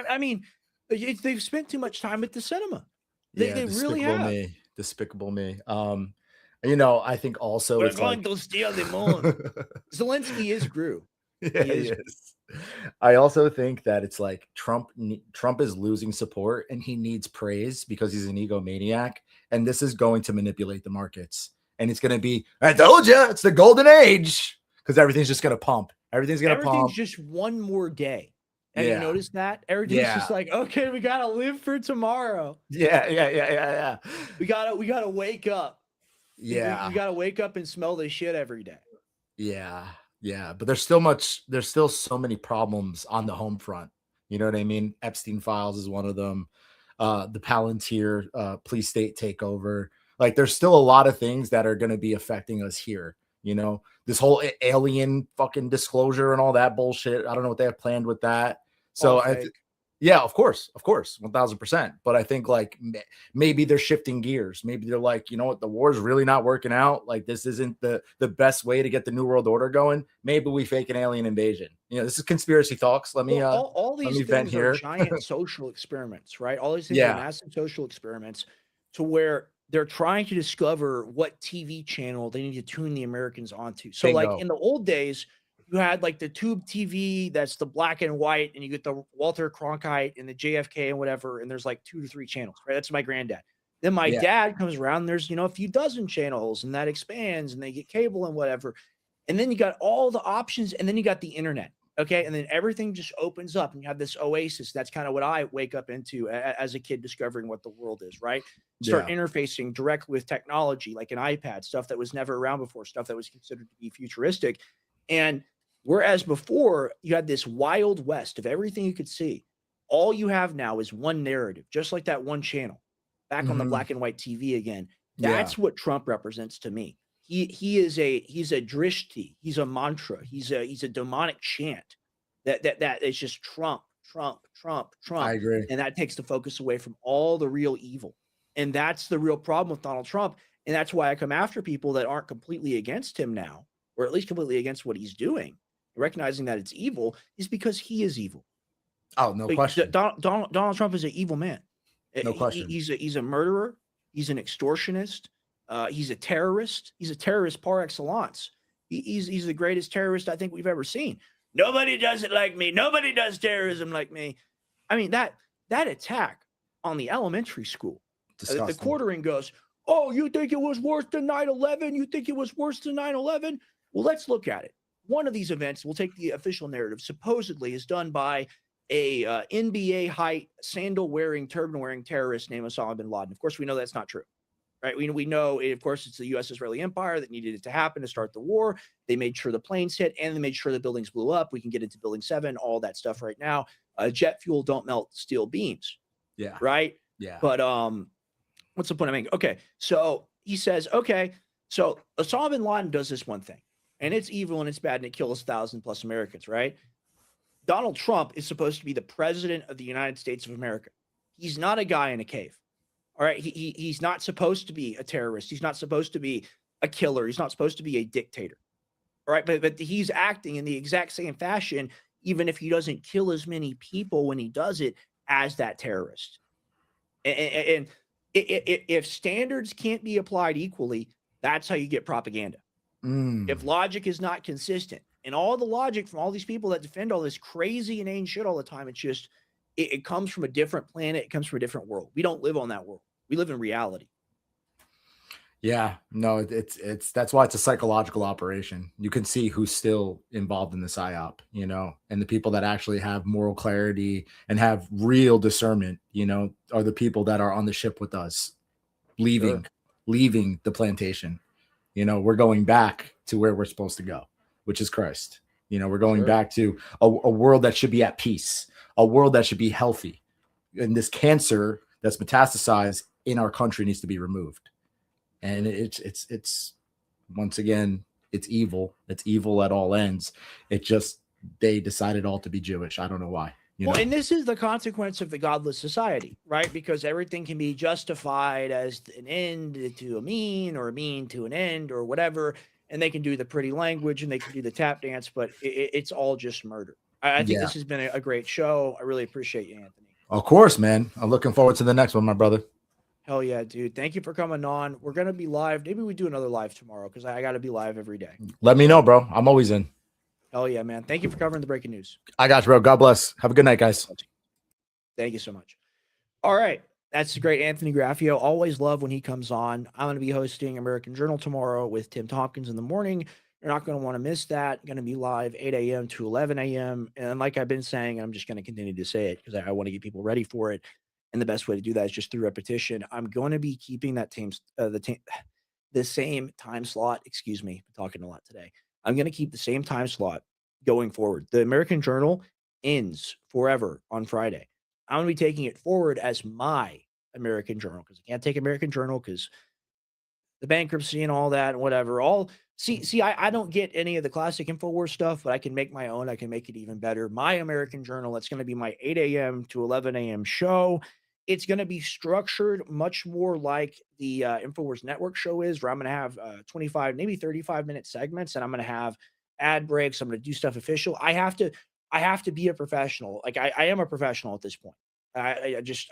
I mean, they've spent too much time at the cinema. They really have. Despicable me. I think also we're going to steal the moon. Zelensky is Gru. Yeah, he is. I also think that it's like Trump is losing support and he needs praise because he's an egomaniac, and this is going to manipulate the markets, and it's going to be, I told you, it's the golden age, because everything's just going to pump. Everything's just one more day. Have you noticed that? Everything's just like, okay, we got to live for tomorrow. Yeah. We got to wake up. Yeah. We got to wake up and smell this shit every day. Yeah, but there's still so many problems on the home front. You know what I mean? Epstein files is one of them. The Palantir police state takeover. Like, there's still a lot of things that are going to be affecting us here. You know, this whole alien fucking disclosure and all that bullshit. I don't know what they have planned with that. So yeah, of course, 1000%. But I think like maybe they're shifting gears. Maybe they're like, you know what, the war's really not working out. Like this isn't the best way to get the new world order going. Maybe we fake an alien invasion. You know, this is conspiracy talks. Let me all let these me vent things are here. giant social experiments, right? All these things Yeah. are massive social experiments to where they're trying to discover what TV channel they need to tune the Americans onto. So like Bingo. in the old days, you had like the tube TV that's the black and white, and you get the Walter Cronkite and the JFK and whatever, and there's like 2 to 3 channels, right? That's my granddad. Then my Yeah. dad comes around, and there's, you know, a few dozen channels, and that expands, and they get cable and whatever. And then you got all the options, and then you got the internet. Okay. And then everything just opens up, and you have this oasis. That's kind of what I wake up into as a kid, discovering what the world is, right? Start interfacing directly with technology, like an iPad, stuff that was never around before, stuff that was considered to be futuristic. And whereas before you had this wild west of everything you could see, all you have now is one narrative, just like that one channel back on the black and white TV again. That's what Trump represents to me. He's a drishti, he's a mantra, he's a demonic chant that is just Trump. I agree. And that takes the focus away from all the real evil. And that's the real problem with Donald Trump. And that's why I come after people that aren't completely against him now, or at least completely against what he's doing, recognizing that it's evil, is because he is evil. Oh, no question. Donald Trump is an evil man. No question. He's a murderer. He's an extortionist. He's a terrorist. He's a terrorist par excellence. He's the greatest terrorist I think we've ever seen. Nobody does it like me. Nobody does terrorism like me. I mean, that attack on the elementary school, the quartering goes, oh, you think it was worse than 9/11? You think it was worse than 9/11? Well, let's look at it. One of these events, we'll take the official narrative, supposedly is done by a NBA height, sandal wearing, turban wearing terrorist named Osama bin Laden. Of course, we know that's not true. Right. We know, of course, it's the U.S. Israeli empire that needed it to happen to start the war. They made sure the planes hit, and they made sure the buildings blew up. We can get into Building 7, all that stuff right now. Jet fuel don't melt steel beams. Yeah. Right. Yeah. But what's the point I'm making? Okay. So he says, okay, so Osama bin Laden does this one thing, and it's evil and it's bad, and it kills 1,000+ Americans. Right. Donald Trump is supposed to be the president of the United States of America. He's not a guy in a cave. All right, he's not supposed to be a terrorist. He's not supposed to be a killer. He's not supposed to be a dictator. All right, but he's acting in the exact same fashion, even if he doesn't kill as many people when he does it as that terrorist. And if standards can't be applied equally, that's how you get propaganda. If logic is not consistent, and all the logic from all these people that defend all this crazy inane shit all the time, it's just it comes from a different planet. It comes from a different world. We don't live on that world. We live in reality. Yeah, no, it's that's why it's a psychological operation. You can see who's still involved in the psyop, you know, and the people that actually have moral clarity and have real discernment, you know, are the people that are on the ship with us, leaving the plantation. You know, we're going back to where we're supposed to go, which is Christ. You know, we're going back to a world that should be at peace, a world that should be healthy. And this cancer that's metastasized in our country needs to be removed. And it's once again, it's evil. It's evil at all ends. It just, they decided all to be Jewish. I don't know why. You know? And this is the consequence of the godless society, right? Because everything can be justified as an end to a mean, or a mean to an end, or whatever. And they can do the pretty language and they can do the tap dance, but it's all just murder. I think this has been a great show. I really appreciate you, Anthony. Of course, man. I'm looking forward to the next one, my brother. Hell yeah, dude. Thank you for coming on. We're going to be live. Maybe we do another live tomorrow, because I got to be live every day. Let me know, bro. I'm always in. Hell yeah, man. Thank you for covering the breaking news. I got you, bro. God bless. Have a good night, guys. Thank you so much. All right. That's the great Anthony Graffio. Always love when he comes on. I'm going to be hosting American Journal tomorrow with Tim Tompkins in the morning. You're not going to want to miss that. Going to be live 8 a.m. to 11 a.m. And like I've been saying, I'm just going to continue to say it because I want to get people ready for it. And the best way to do that is just through repetition. I'm going to be keeping that the same time slot. Excuse me, I'm talking a lot today. I'm going to keep the same time slot going forward. The American Journal ends forever on Friday. I'm going to be taking it forward as my American Journal, because I can't take American Journal because the bankruptcy and all that and whatever. All See, I don't get any of the classic InfoWars stuff, but I can make my own. I can make it even better. My American Journal, that's going to be my 8 a.m. to 11 a.m. show. It's going to be structured much more like the InfoWars Network show is, where I'm going to have 25, maybe 35-minute segments, and I'm going to have ad breaks. I'm going to do stuff official. I have to be a professional. Like I am a professional at this point. That's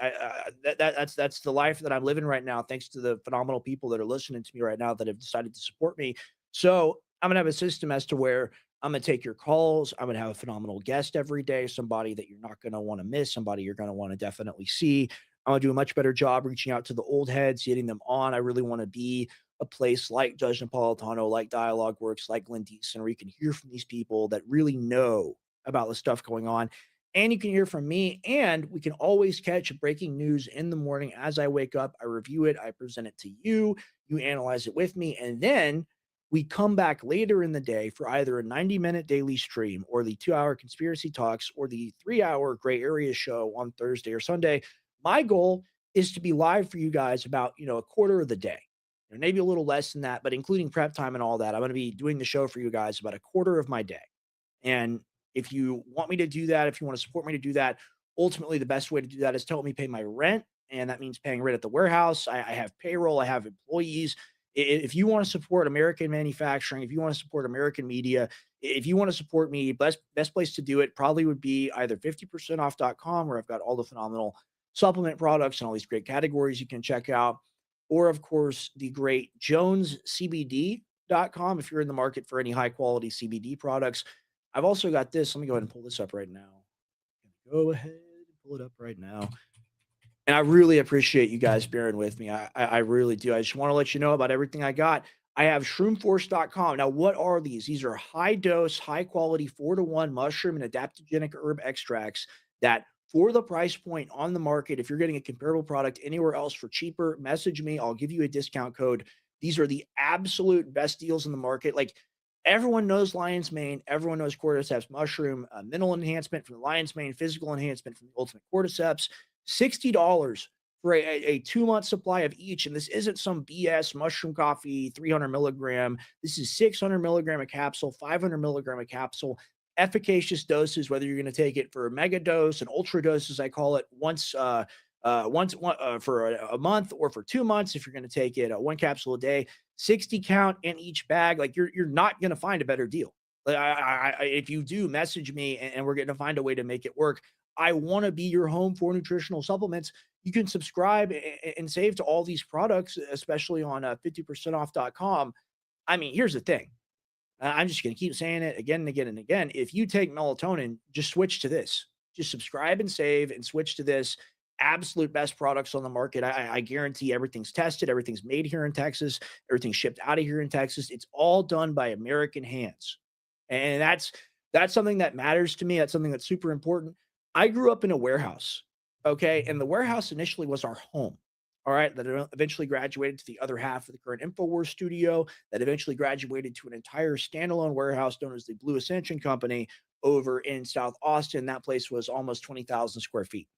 the life that I'm living right now, thanks to the phenomenal people that are listening to me right now that have decided to support me. So I'm gonna have a system as to where I'm gonna take your calls. I'm gonna have a phenomenal guest every day, somebody that you're not gonna want to miss, somebody you're gonna want to definitely see. I'm gonna do a much better job reaching out to the old heads, getting them on. I really want to be a place like Judge Napolitano, like Dialogue Works, like Glenn Deason, where you can hear from these people that really know about the stuff going on. And you can hear from me, and we can always catch breaking news in the morning as I wake up. I review it, I present it to you, you analyze it with me, and then we come back later in the day for either a 90-minute daily stream or the 2-hour conspiracy talks or the 3-hour gray area show on Thursday or Sunday. My goal is to be live for you guys about, a quarter of the day, maybe a little less than that, but including prep time and all that. I'm going to be doing the show for you guys about a quarter of my day. And if you want me to do that, if you want to support me to do that, ultimately the best way to do that is to help me pay my rent. And that means paying rent at the warehouse. I have payroll, I have employees. If you want to support American manufacturing, if you want to support American media, if you want to support me, best place to do it probably would be either 50percentoff.com, where I've got all the phenomenal supplement products and all these great categories you can check out. Or, of course, the great jonescbd.com if you're in the market for any high quality CBD products. I've also got this. Let me go ahead and pull this up right now. Go ahead and pull it up right now. And I really appreciate you guys bearing with me. I really do. I just want to let you know about everything I got. I have shroomforce.com. Now, what are these? These are high dose, high quality 4-to-1 mushroom and adaptogenic herb extracts that, for the price point on the market, if you're getting a comparable product anywhere else for cheaper, message me. I'll give you a discount code. These are the absolute best deals in the market. Like, everyone knows lion's mane. Everyone knows cordyceps mushroom, mental enhancement from the lion's mane, physical enhancement from the ultimate cordyceps. $60 for a 2-month supply of each. And this isn't some BS mushroom coffee, 300 milligram. This is 600 milligram a capsule, 500 milligram a capsule. Efficacious doses, whether you're going to take it for a mega dose, an ultra dose, as I call it, once for a month, or for 2 months, if you're going to take it 1 capsule a day, 60 count in each bag. Like, you're not going to find a better deal. Like, if you do, message me, and we're going to find a way to make it work. I want to be your home for nutritional supplements. You can subscribe and save to all these products, especially on 50percentoff.com. I mean, here's the thing. I'm just going to keep saying it again and again and again. If you take melatonin, just switch to this. Just subscribe and save and switch to this. Absolute best products on the market. I guarantee everything's tested. Everything's made here in Texas. Everything's shipped out of here in Texas. It's all done by American hands. And that's something that matters to me. That's something that's super important. I grew up in a warehouse, okay? And the warehouse initially was our home, all right? That eventually graduated to the other half of the current InfoWars studio, that eventually graduated to an entire standalone warehouse known as the Blue Ascension Company over in South Austin. That place was almost 20,000 square feet.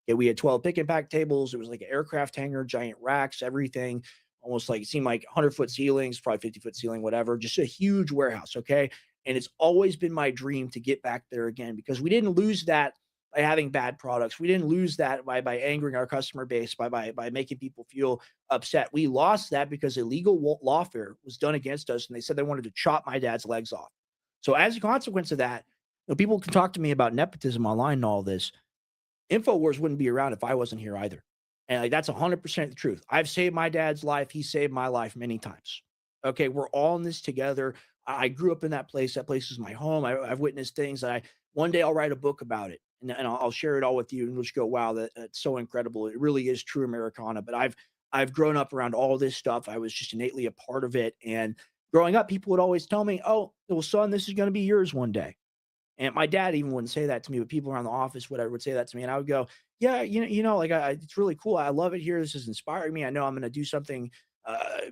Okay, we had 12 pick and pack tables. It was like an aircraft hangar, giant racks, everything, almost like, it seemed like 100-foot ceilings, probably 50-foot ceiling, whatever, just a huge warehouse, okay? And it's always been my dream to get back there again, because we didn't lose that by having bad products. We didn't lose that by angering our customer base, by making people feel upset. We lost that because illegal lawfare was done against us, and they said they wanted to chop my dad's legs off. So as a consequence of that, people can talk to me about nepotism online and all this. InfoWars wouldn't be around if I wasn't here either. And like, that's 100% the truth. I've saved my dad's life. He saved my life many times. Okay, we're all in this together. I grew up in that place. That place is my home. I've witnessed things that one day I'll write a book about it, and I'll share it all with you, and you'll just go, wow, that's so incredible. It really is true Americana. But I've grown up around all this stuff. I was just innately a part of it. And growing up, people would always tell me, oh, well, son, this is going to be yours one day. And my dad even wouldn't say that to me, but people around the office, whatever, would say that to me. And I would go, yeah, like, it's really cool. I love it here. This is inspiring me. I know I'm going to do something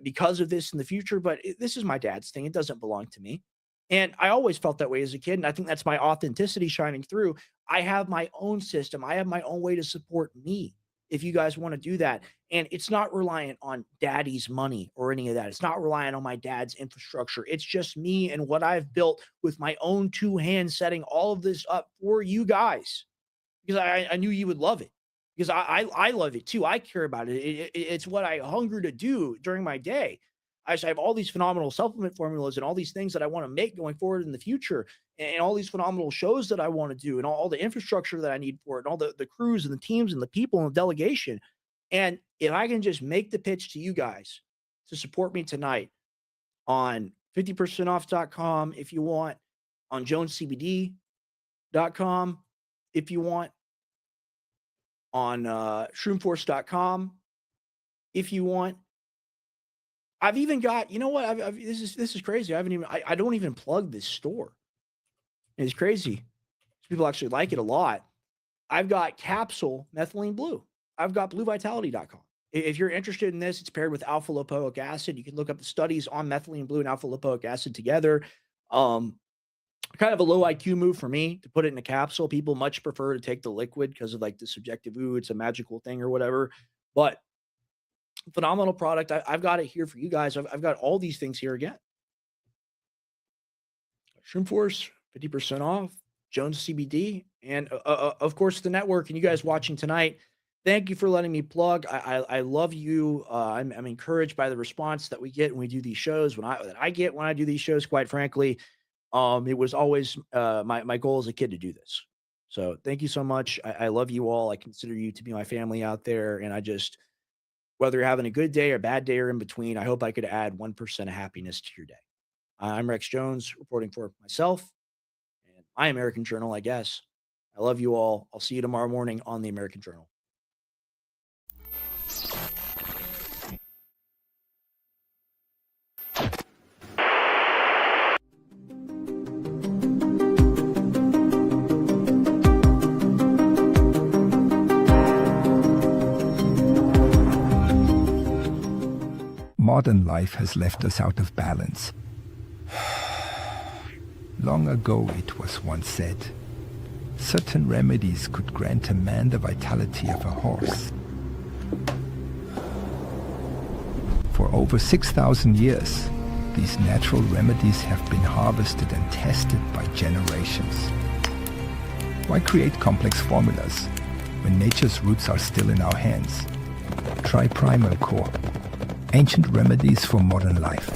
because of this in the future, but this is my dad's thing. It doesn't belong to me. And I always felt that way as a kid. And I think that's my authenticity shining through. I have my own system. I have my own way to support me. if you guys want to do that. And it's not reliant on daddy's money or any of that. It's not reliant on my dad's infrastructure. It's just me and what I've built with my own 2 hands, setting all of this up for you guys, because I knew you would love it, because I love it too. I care about it. It's what I hunger to do during my day. I have all these phenomenal supplement formulas and all these things that I want to make going forward in the future, and all these phenomenal shows that I want to do, and all the infrastructure that I need for it, and all the crews and the teams and the people and the delegation. And if I can just make the pitch to you guys to support me tonight on 50percentoff.com if you want, on jonescbd.com if you want, on shroomforce.com if you want. I've even got, you know what? This is crazy. I don't even plug this store. It's crazy. People actually like it a lot. I've got capsule methylene blue. I've got bluevitality.com. If you're interested in this, it's paired with alpha lipoic acid. You can look up the studies on methylene blue and alpha lipoic acid together. Kind of a low IQ move for me to put it in a capsule. People much prefer to take the liquid because of like the subjective, ooh, it's a magical thing or whatever. But phenomenal product. I've got it here for you guys. I've got all these things here again. Shroom Force, 50% off, Jones CBD, and of course the network. And you guys watching tonight, thank you for letting me plug. I love you. I'm encouraged by the response that we get when we do these shows. When I do these shows, quite frankly, it was always my goal as a kid to do this. So thank you so much. I love you all. I consider you to be my family out there, and I just, whether you're having a good day or bad day or in between, I hope I could add 1% of happiness to your day. I'm Rex Jones, reporting for myself and my American Journal, I guess. I love you all. I'll see you tomorrow morning on the American Journal. Modern life has left us out of balance. Long ago it was once said, certain remedies could grant a man the vitality of a horse. For over 6,000 years, these natural remedies have been harvested and tested by generations. Why create complex formulas when nature's roots are still in our hands? Try Primal Core. Ancient remedies for modern life.